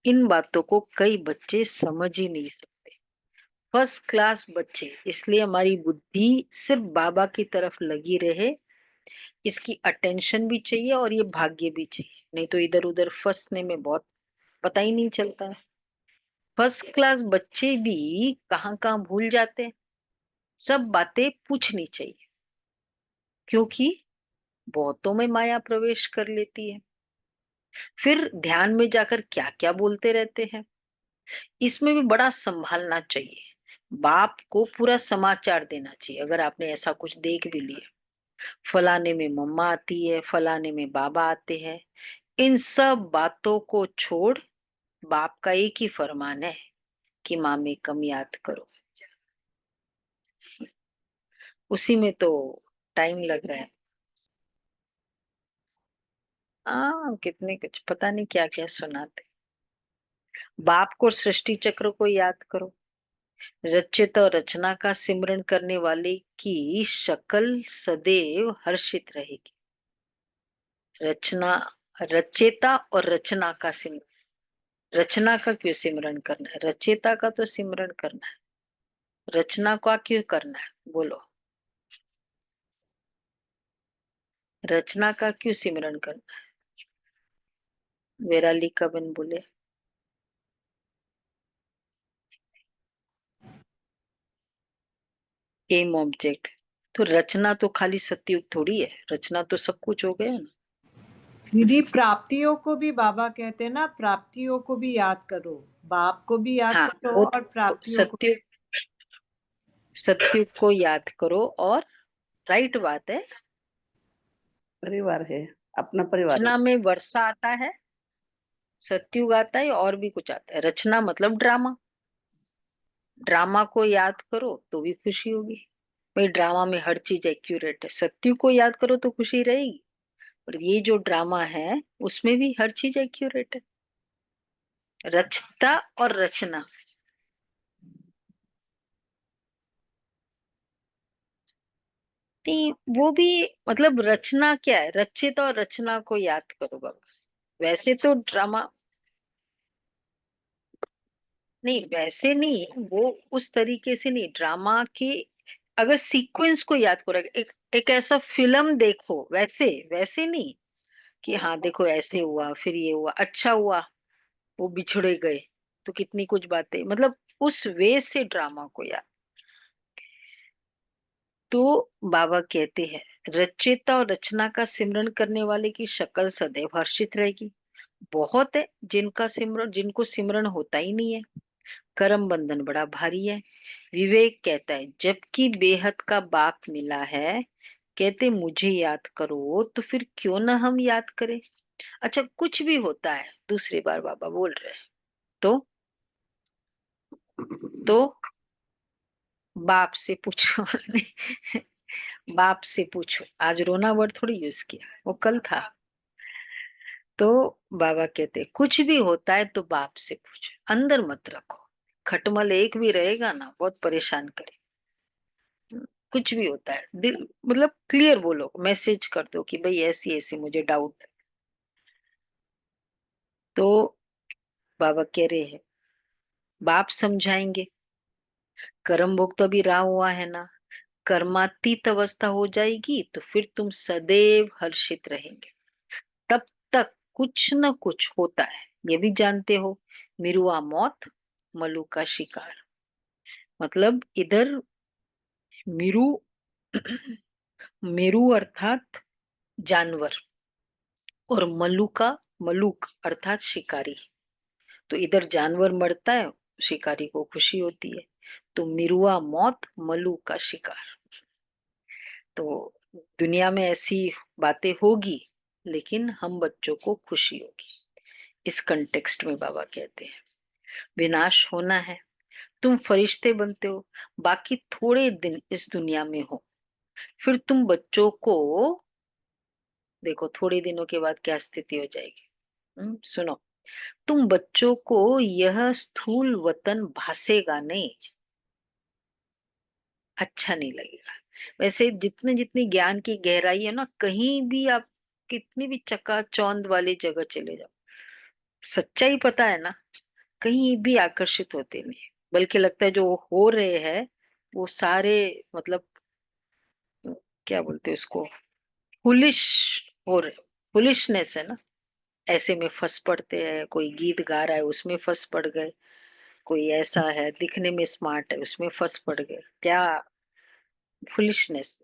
इन बातों को कई बच्चे समझ ही नहीं सकते। फर्स्ट क्लास बच्चे, इसलिए हमारी बुद्धि सिर्फ बाबा की तरफ लगी रहे, इसकी अटेंशन भी चाहिए और ये भाग्य भी चाहिए, नहीं तो इधर उधर फंसने में बहुत पता ही नहीं चलता है। फर्स्ट क्लास बच्चे भी कहाँ कहाँ भूल जाते हैं। सब बातें पूछनी चाहिए, क्योंकि बहुतों में माया प्रवेश कर लेती है। फिर ध्यान में जाकर क्या क्या बोलते रहते हैं, इसमें भी बड़ा संभालना चाहिए। बाप को पूरा समाचार देना चाहिए अगर आपने ऐसा कुछ देख भी लिया। फलाने में मम्मा आती है, फलाने में बाबा आते हैं, इन सब बातों को छोड़ बाप का एक ही फरमान है कि माँ में कम याद करो, उसी में तो टाइम लग रहा है। कितने कुछ पता नहीं क्या क्या सुनाते। बाप को सृष्टि चक्र को याद करो। रचित और रचना का सिमरण करने वाले की शक्ल सदैव हर्षित रहेगी। रचना, रचेता और रचना का सिमरण। रचना का क्यों सिमरण करना है? रचेता का तो सिमरण करना है, रचना का क्यों करना है बोलो? रचना का क्यों सिमरण करना है? वेराली का बन बोले। एम ऑब्जेक्ट। तो रचना तो खाली सत्युग थोड़ी है, रचना तो सब कुछ हो गया ना। दीदी प्राप्तियों को भी बाबा कहते हैं ना, प्राप्तियों को भी याद करो, बाप को भी याद हाँ, करो वो और प्राप्तियों को। सत्युग, सत्युग को याद करो। और राइट बात है, परिवार है, अपना परिवार है। रचना में वर्षा आता है, सत्युग आता है, और भी कुछ आता है। रचना मतलब ड्रामा, ड्रामा को याद करो तो भी खुशी होगी। भाई ड्रामा में हर चीज एक्यूरेट है, सत्युग को याद करो तो खुशी रहेगी। और ये जो ड्रामा है उसमें भी हर चीज एक्यूरेट है। रचता और रचना, नहीं वो भी मतलब रचना क्या है? रचित और रचना को याद करो बाबा। वैसे तो ड्रामा नहीं, वैसे नहीं, वो उस तरीके से नहीं। ड्रामा के अगर सीक्वेंस को याद करो, एक ऐसा फिल्म देखो, वैसे वैसे नहीं कि हाँ देखो ऐसे हुआ फिर ये हुआ अच्छा हुआ वो बिछड़े गए, तो कितनी कुछ बातें, मतलब उस वे से ड्रामा को याद। तो बाबा कहते हैं रचयिता और रचना का सिमरन करने वाले की शक्ल सदैव हर्षित रहेगी। बहुत है जिनका सिमरन, जिनको सिमरन होता ही नहीं है। कर्म बंधन बड़ा भारी है। विवेक कहता है जबकि बेहद का बाप मिला है, कहते मुझे याद करो, तो फिर क्यों ना हम याद करें। अच्छा कुछ भी होता है, दूसरी बार बाबा बोल रहे हैं, तो बाप से पूछो। बाप से पूछो, आज रोना वर्ड थोड़ी यूज किया, वो कल था। तो बाबा कहते कुछ भी होता है तो बाप से पूछो, अंदर मत रखो। खटमल एक भी रहेगा ना बहुत परेशान करे। कुछ भी होता है दिल मतलब क्लियर बोलो, मैसेज कर दो कि भाई ऐसी ऐसी मुझे डाउट है। तो बाबा कह रहे हैं बाप समझाएंगे। कर्म भोग तो अभी रहा हुआ है ना, कर्मातीत अवस्था हो जाएगी तो फिर तुम सदैव हर्षित रहेंगे। तब तक कुछ न कुछ होता है, ये भी जानते हो। मिरुआ मौत, मलू का शिकार। मतलब इधर मिरु, मेरू अर्थात जानवर, और मलुका, मलुक अर्थात शिकारी। तो इधर जानवर मरता है, शिकारी को खुशी होती है। तो मिरुआ मौत, मलू का शिकार। तो दुनिया में ऐसी बातें होगी, लेकिन हम बच्चों को खुशी होगी। इस कंटेक्स्ट में बाबा कहते हैं विनाश होना है, तुम फरिश्ते बनते हो, बाकी थोड़े दिन इस दुनिया में हो, फिर तुम बच्चों को देखो थोड़े दिनों के बाद क्या स्थिति हो जाएगी। सुनो, तुम बच्चों को यह स्थूल वतन भासेगा नहीं, अच्छा नहीं लगेगा। वैसे जितने जितनी ज्ञान की गहराई है ना, कहीं भी आप कितनी भी चकाचौंध वाली जगह चले जाओ, सच्चाई पता है ना, कहीं भी आकर्षित होते नहीं। बल्कि लगता है जो हो रहे हैं वो सारे मतलब क्या बोलते हैं उसको, फुलिश हो रहे, फुलिशनेस है ना। ऐसे में फंस पड़ते हैं, कोई गीत गा रहा है उसमें फंस पड़ गए, कोई ऐसा है दिखने में स्मार्ट है उसमें फंस पड़ गए, क्या फुलिशनेस।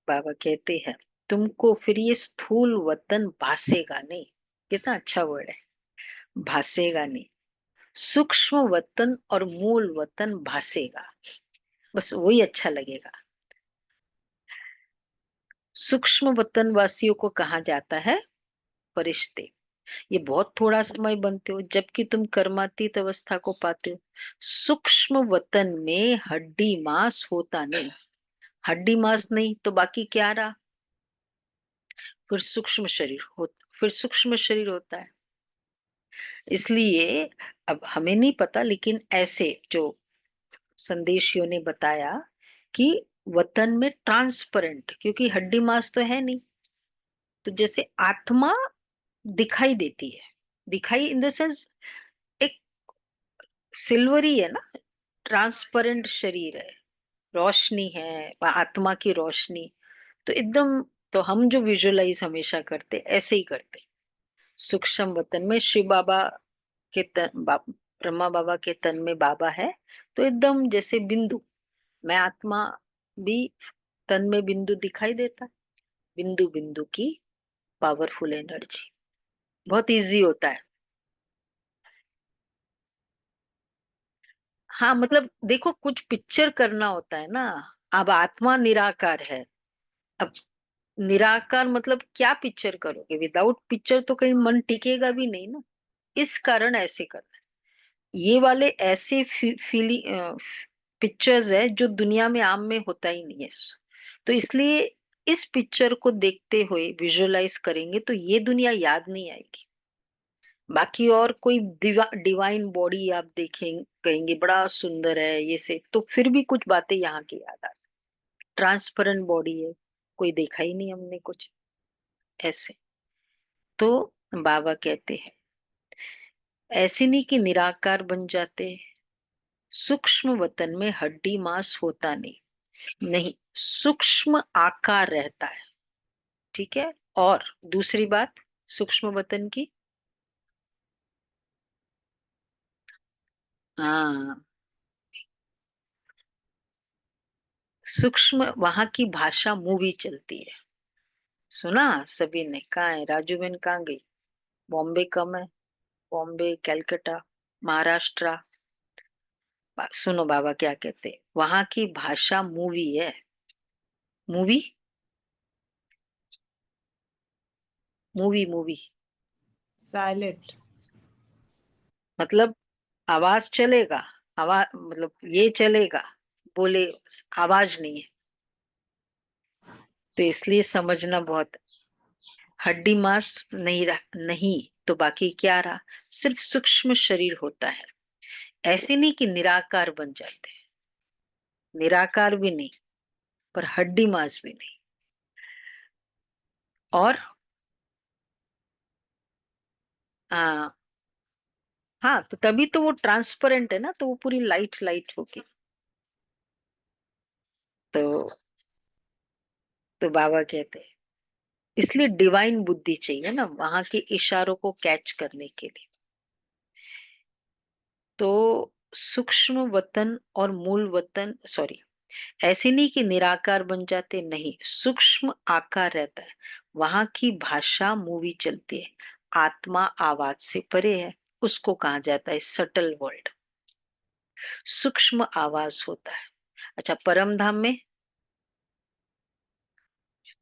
बाबा कहते हैं तुमको फिर ये स्थूल वतन भासेगा नहीं। कितना अच्छा वर्ड है, भासेगा नहीं। सूक्ष्म वतन और मूल वतन भासेगा, बस वही अच्छा लगेगा। सूक्ष्म वतन वासियों को कहा जाता है फरिश्ते, ये बहुत थोड़ा समय बनते हो, जबकि तुम कर्मातीत अवस्था को पाते हो। सूक्ष्म वतन में हड्डी मांस होता नहीं। हड्डी मांस नहीं तो बाकी क्या रहा? फिर सूक्ष्म शरीर हो, फिर सूक्ष्म शरीर होता है। इसलिए अब हमें नहीं पता, लेकिन ऐसे जो संदेशियों ने बताया कि वतन में ट्रांसपेरेंट, क्योंकि हड्डी मांस तो है नहीं, तो जैसे आत्मा दिखाई देती है, दिखाई इन द सेंस एक सिल्वरी है ना, ट्रांसपेरेंट शरीर है, रोशनी है, आत्मा की रोशनी। तो एकदम, तो हम जो विजुअलाइज हमेशा करते ऐसे ही करते। सूक्ष्म वतन में शिव बाबा के ब्रह्मा बाबा के तन में बाबा है, तो एकदम जैसे बिंदु, मैं आत्मा भी तन में बिंदु दिखाई देता है। बिंदु बिंदु की पावरफुल एनर्जी, बहुत इजी होता है। हाँ मतलब देखो, कुछ पिक्चर करना होता है ना। अब आत्मा निराकार है, अब निराकार मतलब क्या पिक्चर करोगे? विदाउट पिक्चर तो कहीं मन टिकेगा भी नहीं ना। इस कारण ऐसे करना है। ये वाले ऐसे फीली पिक्चर्स है जो दुनिया में आम में होता ही नहीं है। तो इसलिए इस पिक्चर को देखते हुए विजुअलाइज करेंगे तो ये दुनिया याद नहीं आएगी। बाकी और कोई डिवाइन बॉडी आप देखें, कहेंगे बड़ा सुंदर है ये से, तो फिर भी कुछ बातें यहाँ की याद आ सकती। ट्रांसपेरेंट बॉडी है, कोई देखा ही नहीं हमने कुछ ऐसे। तो बाबा कहते हैं ऐसे नहीं कि निराकार बन जाते, सूक्ष्म वतन में हड्डी मांस होता नहीं, नहीं, सूक्ष्म आकार रहता है। ठीक है। और दूसरी बात सूक्ष्म वतन की, हाँ, सूक्ष्म वहां की भाषा मूवी चलती है। सुना सभी ने? कहाँ है राजू बहन, कहाँ गई? बॉम्बे कम है, बॉम्बे, कैलकाटा, महाराष्ट्र। सुनो बाबा क्या कहते, वहां की भाषा मूवी है। Movie, movie, movie silent. मतलब आवाज चलेगा, आवाज मतलब ये चलेगा, बोले आवाज नहीं है। तो इसलिए समझना बहुत, हड्डी मांस नहीं रहा, नहीं तो बाकी क्या रहा? सिर्फ सूक्ष्म शरीर होता है। ऐसे नहीं कि निराकार बन जाते हैं, निराकार भी नहीं, पर हड्डी मांस भी नहीं। और हाँ, हाँ तो तभी तो वो ट्रांसपेरेंट है ना, तो वो पूरी लाइट लाइट होगी। तो बाबा कहते हैं इसलिए डिवाइन बुद्धि चाहिए ना वहां के इशारों को कैच करने के लिए। तो सूक्ष्म वतन और मूल वतन, सॉरी, ऐसे नहीं कि निराकार बन जाते, नहीं, सूक्ष्म आकार रहता है। वहां की भाषा मूवी चलती है। आत्मा आवाज से परे है, उसको कहा जाता है सटल वर्ल्ड। सूक्ष्म आवाज होता है। अच्छा, परम धाम में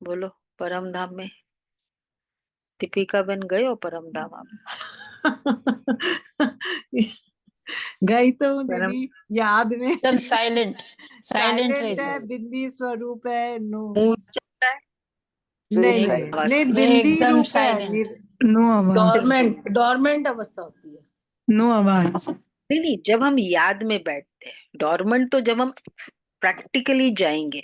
बोलो, परम धाम में दीपिका बन गए हो परम धाम आप? गई तो हूँ परम, दीदी, याद में। एकदम साइलेंट, साइलेंट साइलेंट है, रहती बिंदी स्वरूप है, नो। मूवी चलता है, नहीं Please, नहीं आवाज नहीं, नहीं, बिंदी एकदम रूप है, साइलेंट, नो आवाज, सिर्फ डोरमेंट अवस्था होती है। नो आवाज। नहीं, नहीं, जब हम याद में बैठते हैं, डोरमेंट तो जब हम प्रैक्टिकली जाएंगे,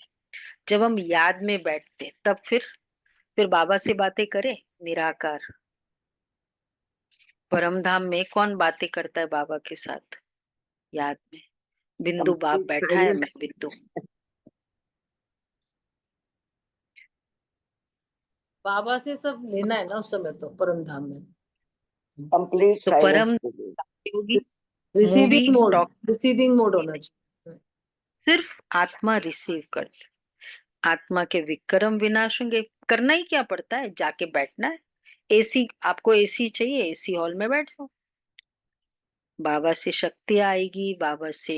जब हम याद में बैठते हैं, तब फिर बाबा से बातें करें निराकार। परम धाम में कौन बातें करता है बाबा के साथ? याद में बिंदु बाप complete बैठा है, silence. मैं बिंदु। बाबा से सब लेना है ना उस समय तो परम धाम में। Complete तो silence. परम योगी movie receiving mode, talk, receiving mode होना चाहिए। सिर्फ आत्मा रिसीव कर, आत्मा के विक्रम विनाश होंगे। करना ही क्या पड़ता है, जाके बैठना है। एसी, आपको एसी चाहिए, एसी हॉल में बैठ जाओ। बाबा से शक्ति आएगी, बाबा से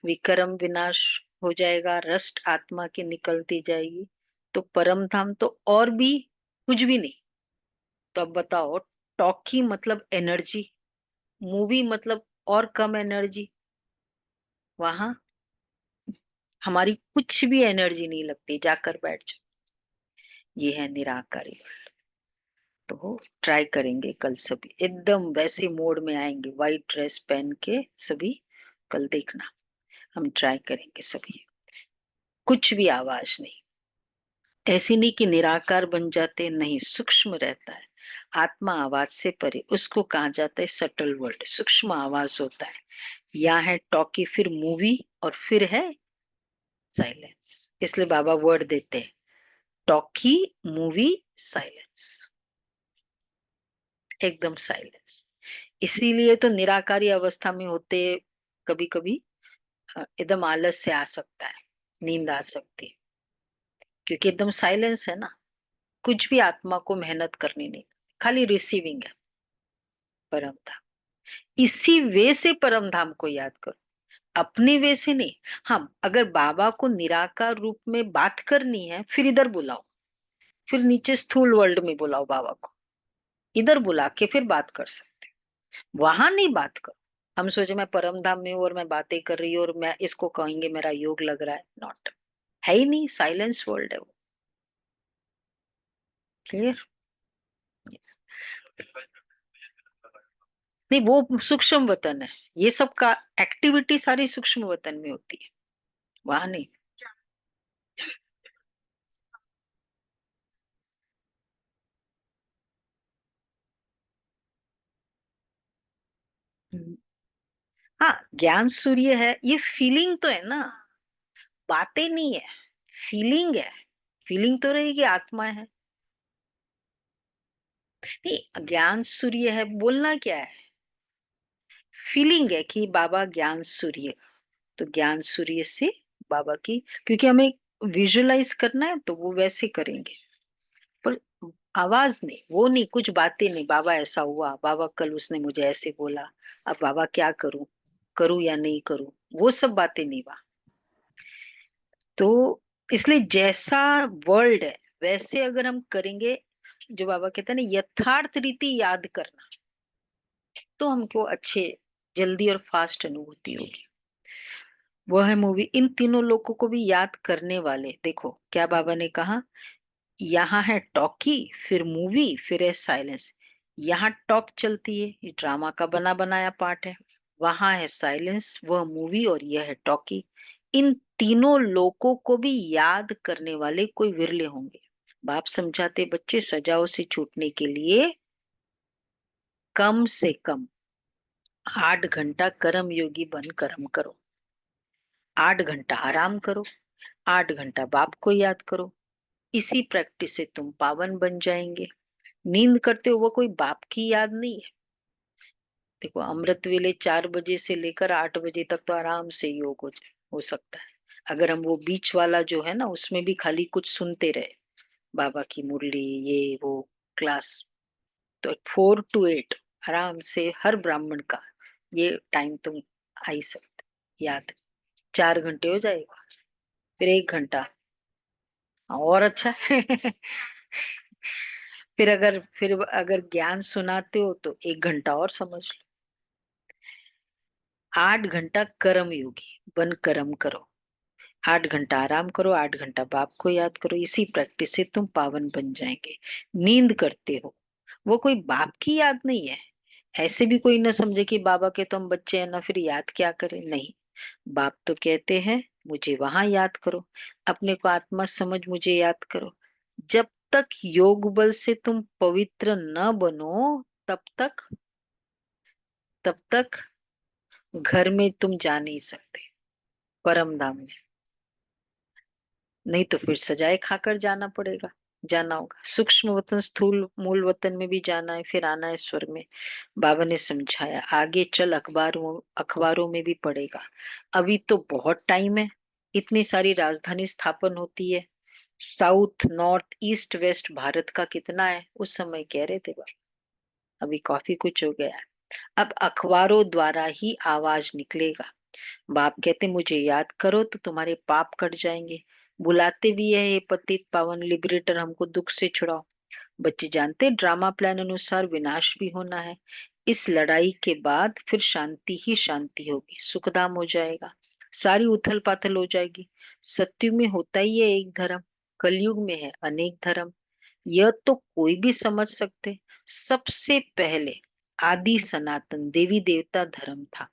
विक्रम विनाश हो जाएगा, रस्ट आत्मा की निकलती जाएगी। तो परम धाम तो और भी कुछ भी नहीं। तो अब बताओ, टॉकी मतलब एनर्जी, मूवी मतलब और कम एनर्जी। वहां हमारी कुछ भी एनर्जी नहीं लगती, जाकर बैठ जाओ। ये है निराकारी। तो ट्राई करेंगे कल सभी, एकदम वैसे मोड में आएंगे, व्हाइट ड्रेस पहन के सभी। कल देखना, हम ट्राई करेंगे सभी। कुछ भी आवाज नहीं, ऐसी नहीं कि निराकार बन जाते, नहीं, सूक्ष्म रहता है। आत्मा आवाज से परे, उसको कहा जाता है सटल वर्ल्ड, सूक्ष्म आवाज होता है। यहाँ है टॉकी, फिर मूवी, और फिर है साइलेंस। इसलिए बाबा वर्ड देते हैं, टॉकी, मूवी, साइलेंस, एकदम साइलेंस। इसीलिए तो निराकारी अवस्था में होते कभी कभी एकदम आलस से आ सकता है, नींद आ सकती है, क्योंकि एकदम साइलेंस है ना। कुछ भी आत्मा को मेहनत करनी नहीं, खाली रिसीविंग है परम धाम। इसी वे से परम धाम को याद करो, अपने वे से नहीं। हाँ, अगर बाबा को निराकार रूप में बात करनी है, फिर इधर बुलाओ, फिर नीचे स्थूल वर्ल्ड में बुलाओ बाबा को, इधर बुला के फिर बात कर सकते हो। वहां नहीं बात करो। हम सोचे मैं परम धाम में हूँ और मैं बातें कर रही हूँ और मैं इसको कहेंगे मेरा योग लग रहा है, नॉट, है ही नहीं, साइलेंस वर्ल्ड है वो। क्लियर? नहीं, वो सूक्ष्म वतन है। ये सब का एक्टिविटी सारी सूक्ष्म वतन में होती है, वहां नहीं। हम्म। हाँ, ज्ञान सूर्य है, ये फीलिंग तो है ना, बातें नहीं है, फीलिंग है। फीलिंग तो रहेगी, आत्मा है। नहीं, ज्ञान सूर्य है, बोलना क्या है, फीलिंग है कि बाबा ज्ञान सूर्य। तो ज्ञान सूर्य से बाबा की, क्योंकि हमें विजुअलाइज करना है तो वो वैसे करेंगे, पर आवाज नहीं, वो नहीं, कुछ बातें नहीं, बाबा ऐसा हुआ, बाबा कल उसने मुझे ऐसे बोला, अब बाबा क्या करूं, करूं या नहीं करूं, वो सब बातें नहीं वहां। तो इसलिए जैसा वर्ल्ड है वैसे अगर हम करेंगे, जो बाबा कहते हैं ना, यथार्थ रीति याद करना, तो हमको अच्छे, जल्दी और फास्ट अनुभूति होगी। वह है मूवी, इन तीनों लोगों को भी याद करने वाले। देखो क्या बाबा ने कहा, यहाँ है टॉकी, फिर मूवी, फिर है साइलेंस। यहाँ टॉक चलती है, ये ड्रामा का बना बनाया पार्ट है। वहां है साइलेंस, वह मूवी, और यह है टॉकी। इन तीनों लोगों को भी याद करने वाले कोई विरले होंगे। बाप समझाते, बच्चे सजाओ से छूटने के लिए कम से कम 8 घंटा कर्म योगी बन कर्म करो, 8 घंटा आराम करो, 8 घंटा बाप को याद करो। इसी प्रैक्टिस से तुम पावन बन जाएंगे। नींद करते हो वो कोई बाप की याद नहीं है। देखो, अमृत वेले 4 बजे से लेकर 8 बजे तक तो आराम से योग हो सकता है, अगर हम वो बीच वाला जो है ना, उसमें भी खाली कुछ सुनते रहे, बाबा की मुरली, ये वो क्लास। तो 4 to 8 आराम से हर ब्राह्मण का ये टाइम तुम आ ही सकते याद। 4 घंटे हो जाएगा, फिर 1 घंटा और अच्छा है। फिर अगर ज्ञान सुनाते हो तो 1 घंटा और समझ लो। 8 घंटा कर्म योगी बन कर्म करो, 8 घंटा आराम करो, 8 घंटा बाप को याद करो। इसी प्रैक्टिस से तुम पावन बन जाएंगे। नींद करते हो, वो कोई बाप की याद नहीं है। ऐसे भी कोई ना समझे कि बाबा के तो हम बच्चे हैं ना, फिर याद क्या करें, नहीं। बाप तो कहते हैं मुझे वहां याद करो, अपने को आत्मा समझ मुझे याद करो। जब तक योग बल से तुम पवित्र न बनो, तब तक घर में तुम जा नहीं सकते, परम धाम में। नहीं तो फिर सजाए खाकर जाना पड़ेगा, जाना होगा। सूक्ष्म वतन, स्थूल मूल वतन में भी जाना है, फिर आना है स्वर्ग में। बाबा ने समझाया, आगे चल अखबारों अखबारों में भी पड़ेगा। अभी तो बहुत टाइम है, इतनी सारी राजधानी स्थापन होती है। South north east west Bharat का कितना है, उस समय कह रहे थे बाबा। अभी काफी कुछ हो गया है। अब अखबारों द्वारा ही आवाज निकलेगा। बाप कहते मुझे याद करो तो तुम्हारे पाप कट जाएंगे। बुलाते भी है, ये पतित पावन लिबरेटर हमको दुख से छुड़ाओ। बच्चे जानते हैं ड्रामा प्लान अनुसार विनाश भी होना है। इस लड़ाई के बाद फिर शांति ही शांति होगी, सुखधाम हो जाएगा, सारी उथल पाथल हो जाएगी। सत्युग में होता ही है एक धर्म, कलयुग में है अनेक धर्म। यह तो कोई भी समझ सकते। सबसे पहले आदि सनातन देवी देवता धर्म था।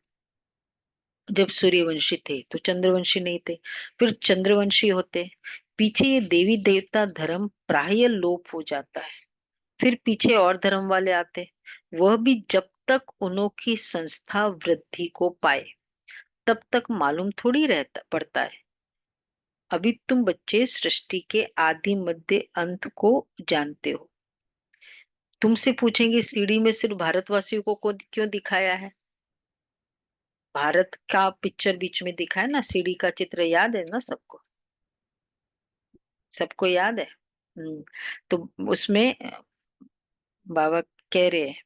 जब सूर्यवंशी थे तो चंद्रवंशी नहीं थे, फिर चंद्रवंशी होते। पीछे ये देवी देवता धर्म प्राय लोप हो जाता है, फिर पीछे और धर्म वाले आते, वह भी जब तक उनकी संस्था वृद्धि को पाए तब तक मालूम थोड़ी रहता पड़ता है। अभी तुम बच्चे सृष्टि के आदि मध्य अंत को जानते हो। तुमसे पूछेंगे सीडी में सिर्फ भारतवासियों को क्यों दिखाया है? भारत का पिक्चर बीच में दिखा है ना, सीडी का चित्र याद है ना सबको? सबको याद है। तो उसमें बाबा कह रहे हैं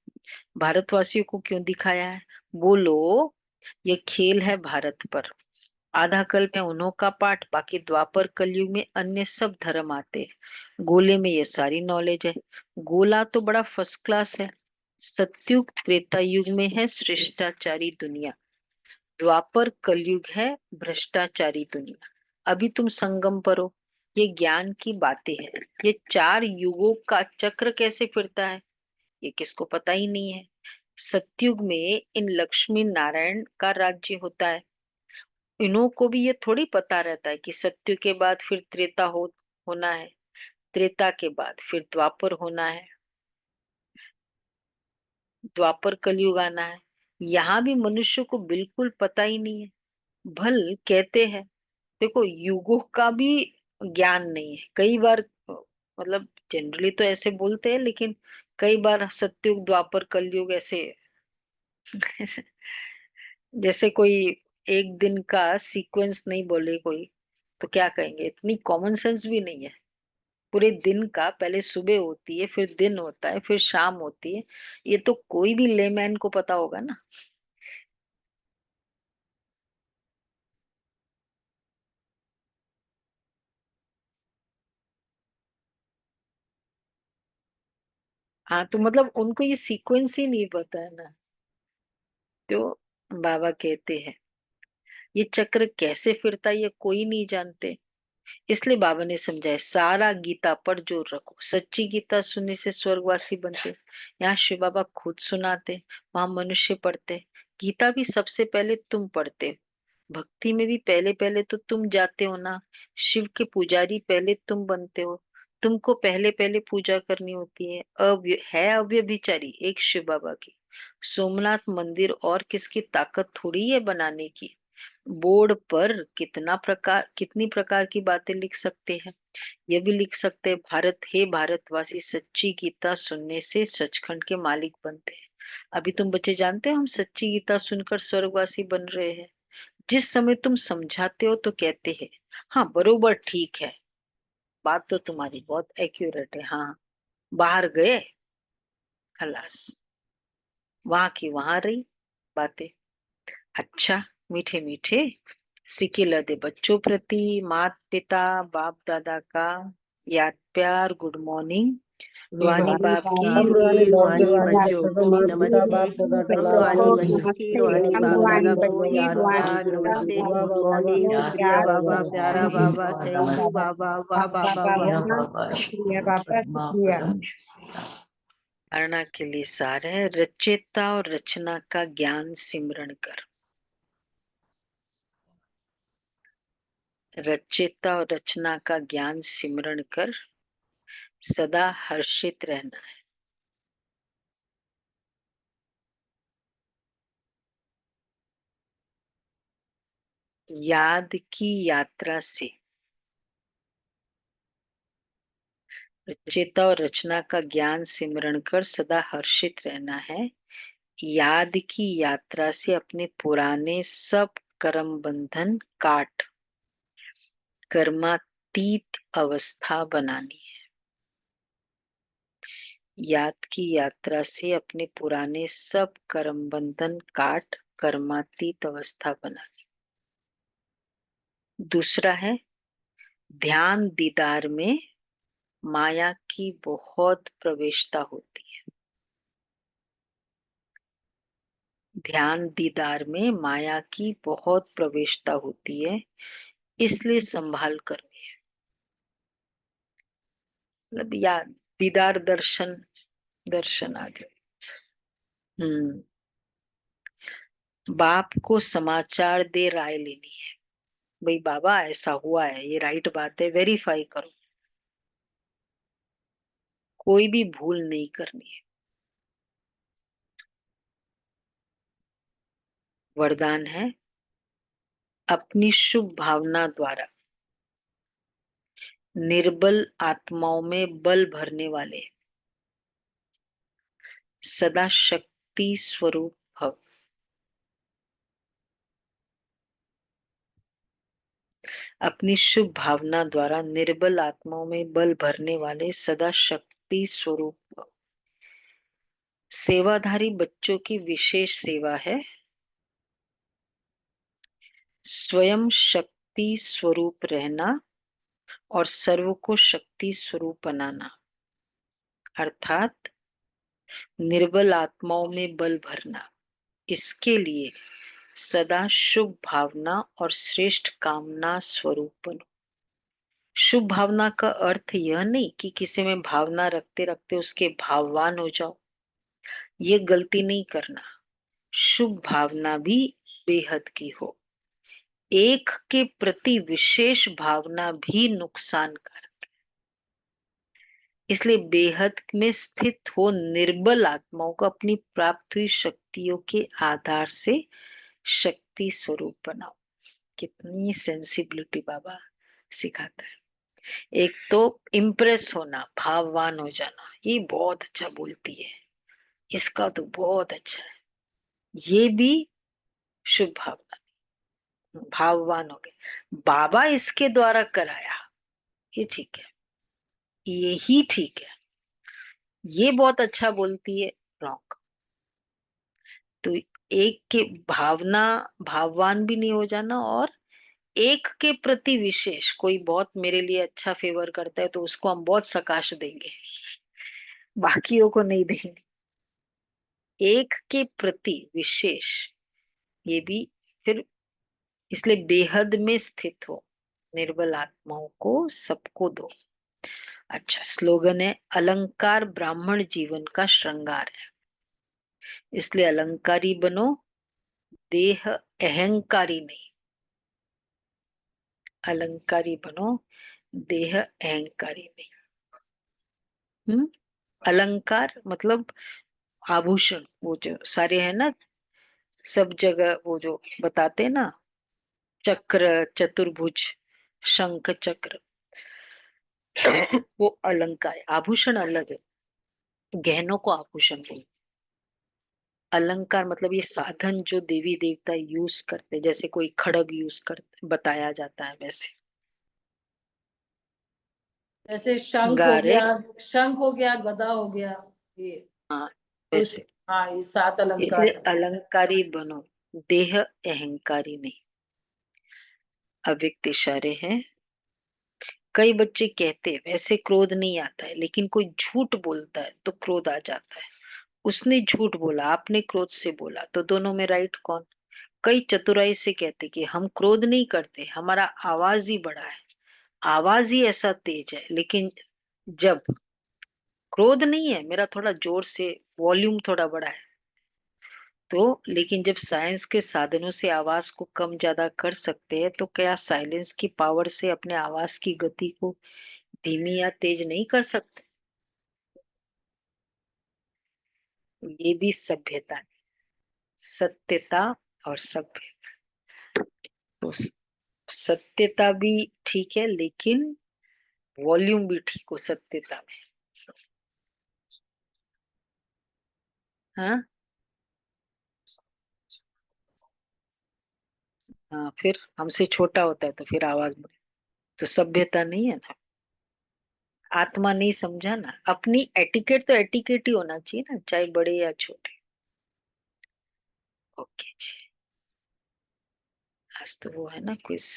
भारतवासियों को क्यों दिखाया है? बोलो, ये खेल है भारत पर। आधा कल्प में उन्हों का पाठ, बाकी द्वापर कलयुग में अन्य सब धर्म आते हैं। गोले में ये सारी नॉलेज है। गोला तो बड़ा फर्स्ट क्लास है। सत्युग त्रेता युग में है श्रेष्ठाचारी दुनिया, द्वापर कलयुग है भ्रष्टाचारी दुनिया। अभी तुम संगम पर हो, ये ज्ञान की बातें हैं। ये 4 युगों का चक्र कैसे फिरता है ये किसको पता ही नहीं है। सतयुग में इन लक्ष्मी नारायण का राज्य होता है। इन्हों को भी ये थोड़ी पता रहता है कि सत्य के बाद फिर त्रेता होना है, त्रेता के बाद फिर द्वापर होना है, द्वापर कलयुग आना है। यहाँ भी मनुष्य को बिल्कुल पता ही नहीं है। भल कहते हैं, देखो युगों का भी ज्ञान नहीं है। कई बार मतलब जनरली तो ऐसे बोलते हैं, लेकिन कई बार सत्युग द्वापर कलयुग ऐसे जैसे कोई एक दिन का सीक्वेंस नहीं बोले कोई तो क्या कहेंगे? इतनी कॉमन सेंस भी नहीं है। पूरे दिन का पहले सुबह होती है, फिर दिन होता है, फिर शाम होती है। ये तो कोई भी लेमैन को पता होगा ना। हाँ, तो मतलब उनको ये सीक्वेंस ही नहीं पता है ना। तो बाबा कहते हैं ये चक्र कैसे फिरता है ये कोई नहीं जानते। इसलिए बाबा ने समझाया सारा गीता पर जोर रखो। सच्ची गीता सुनने से स्वर्गवासी बनते। यहाँ शिव बाबा खुद सुनाते, वहां मनुष्य पढ़ते। गीता भी सबसे पहले तुम पढ़ते हो। भक्ति में भी पहले पहले तो तुम जाते हो ना। शिव के पुजारी पहले तुम बनते हो। तुमको पहले पहले पूजा करनी होती है। अव्यभिचारी एक शिव बाबा की। सोमनाथ मंदिर और किसकी ताकत थोड़ी है बनाने की। बोर्ड पर कितनी प्रकार की बातें लिख सकते हैं। ये भी लिख सकते हैं भारत हे भारतवासी सच्ची गीता सुनने से सचखंड के मालिक बनते हैं। अभी तुम बच्चे जानते हो हम सच्ची गीता सुनकर स्वर्गवासी बन रहे हैं। जिस समय तुम समझाते हो तो कहते हैं हाँ बरोबर ठीक है, बात तो तुम्हारी बहुत एक्यूरेट है। हाँ, बाहर गए खलास, वहां की वहां रही बातें। अच्छा, मीठे मीठे सिक्के लदे बच्चों प्रति मात पिता बाप दादा का याद प्यार गुड मॉर्निंग। रूहानी बाप की नमस्ते रूहानी बच्चों को नमस्ते। रूहानी बच्चों की रूहानी बाप दादा को याद प्यार नमस्ते गुड मॉर्निंग। शुक्रिया बाबा, प्यारा बाबा, थैंक यू बाबा, वाह बाबा वाह। धारणा के लिए सार है रचेता और रचना का ज्ञान सिमरण कर। रचेता और रचना का ज्ञान सिमरण कर सदा हर्षित रहना है। याद की यात्रा से रचेता और रचना का ज्ञान सिमरण कर सदा हर्षित रहना है। याद की यात्रा से अपने पुराने सब कर्म बंधन काट कर्मातीत अवस्था बनानी है। याद की यात्रा से अपने पुराने सब कर्म बंधन काट कर्मातीत अवस्था बनानी। दूसरा है ध्यान दीदार में माया की बहुत प्रवेशता होती है। ध्यान दीदार में माया की बहुत प्रवेशता होती है, इसलिए संभाल कर, मतलब या दीदार दर्शन, दर्शन आदि। बाप को समाचार दे राय लेनी है, भाई बाबा ऐसा हुआ है, ये राइट बात है, वेरीफाई करो। कोई भी भूल नहीं करनी है। वरदान है, अपनी शुभ भावना द्वारा निर्बल आत्माओं में बल भरने वाले सदा शक्ति स्वरूप भव। अपनी शुभ भावना द्वारा निर्बल आत्माओं में बल भरने वाले सदा शक्ति स्वरूप भव। सेवाधारी बच्चों की विशेष सेवा है स्वयं शक्ति स्वरूप रहना और सर्व को शक्ति स्वरूप बनाना, अर्थात निर्बल आत्माओं में बल भरना। इसके लिए सदा शुभ भावना और श्रेष्ठ कामना स्वरूप बनो। शुभ भावना का अर्थ यह नहीं कि किसी में भावना रखते रखते उसके भाववान हो जाओ, ये गलती नहीं करना। शुभ भावना भी बेहद की हो, एक के प्रति विशेष भावना भी नुकसानकारक, इसलिए बेहद में स्थित हो निर्बल आत्माओं को अपनी प्राप्त हुई शक्तियों के आधार से शक्ति स्वरूप बनाओ। कितनी सेंसिबिलिटी बाबा सिखाता है। एक तो इम्प्रेस होना, भाववान हो जाना, ये बहुत अच्छा बोलती है, इसका तो बहुत अच्छा है, ये भी शुभ भावना, भाववान हो गए। बाबा इसके द्वारा कराया, ये ठीक है, यही ठीक है, ये बहुत अच्छा बोलती है, रॉन्ग। तो एक के भावना, भाववान भी नहीं हो जाना, और एक के प्रति विशेष, कोई बहुत मेरे लिए अच्छा फेवर करता है तो उसको हम बहुत सकाश देंगे, बाकियों को नहीं देंगे। एक के प्रति विशेष, ये भी फिर, इसलिए बेहद में स्थित हो, निर्बल आत्माओं को सबको दो। अच्छा, स्लोगन है, अलंकार ब्राह्मण जीवन का श्रृंगार है, इसलिए अलंकारी बनो, देह अहंकारी नहीं। अलंकारी बनो, देह अहंकारी नहीं। अलंकार मतलब आभूषण, वो जो सारे है ना, सब जगह वो जो बताते हैं ना, चक्र, चतुर्भुज, शंख चक्र, वो अलंकार है। आभूषण अलग है, गहनों को आभूषण बोलते। अलंकार मतलब ये साधन जो देवी देवता यूज करते, जैसे कोई खड़ग यूज करते बताया जाता है, वैसे जैसे शंख हो गारे, गया, शंख हो गया, गदा हो गया, ये हाँ कुछ, वैसे। हाँ ये 7 अलंकार इसलिए है। अलंकारी बनो, देह अहंकारी नहीं। अव्यक्त इशारे हैं। कई बच्चे कहते हैं वैसे क्रोध नहीं आता है, लेकिन कोई झूठ बोलता है तो क्रोध आ जाता है। उसने झूठ बोला, आपने क्रोध से बोला, तो दोनों में राइट कौन? कई चतुराई से कहते कि हम क्रोध नहीं करते, हमारा आवाज ही बड़ा है, आवाज ही ऐसा तेज है, लेकिन जब क्रोध नहीं है, मेरा थोड़ा जोर से वॉल्यूम थोड़ा बड़ा है, तो लेकिन जब साइंस के साधनों से आवाज को कम ज्यादा कर सकते हैं, तो क्या साइलेंस की पावर से अपने आवाज की गति को धीमी या तेज नहीं कर सकते? ये भी सभ्यता है, सत्यता और सभ्यता। तो सत्यता भी ठीक है, लेकिन वॉल्यूम भी ठीक हो सत्यता में। हाँ हाँ, फिर हमसे छोटा होता है तो फिर आवाज बढ़े, तो सभ्यता नहीं है ना, आत्मा नहीं समझा ना। अपनी एटिकेट तो एटिकेट ही होना चाहिए ना, चाहे बड़े या छोटे। ओके जी, आज तो वो है ना क्विज।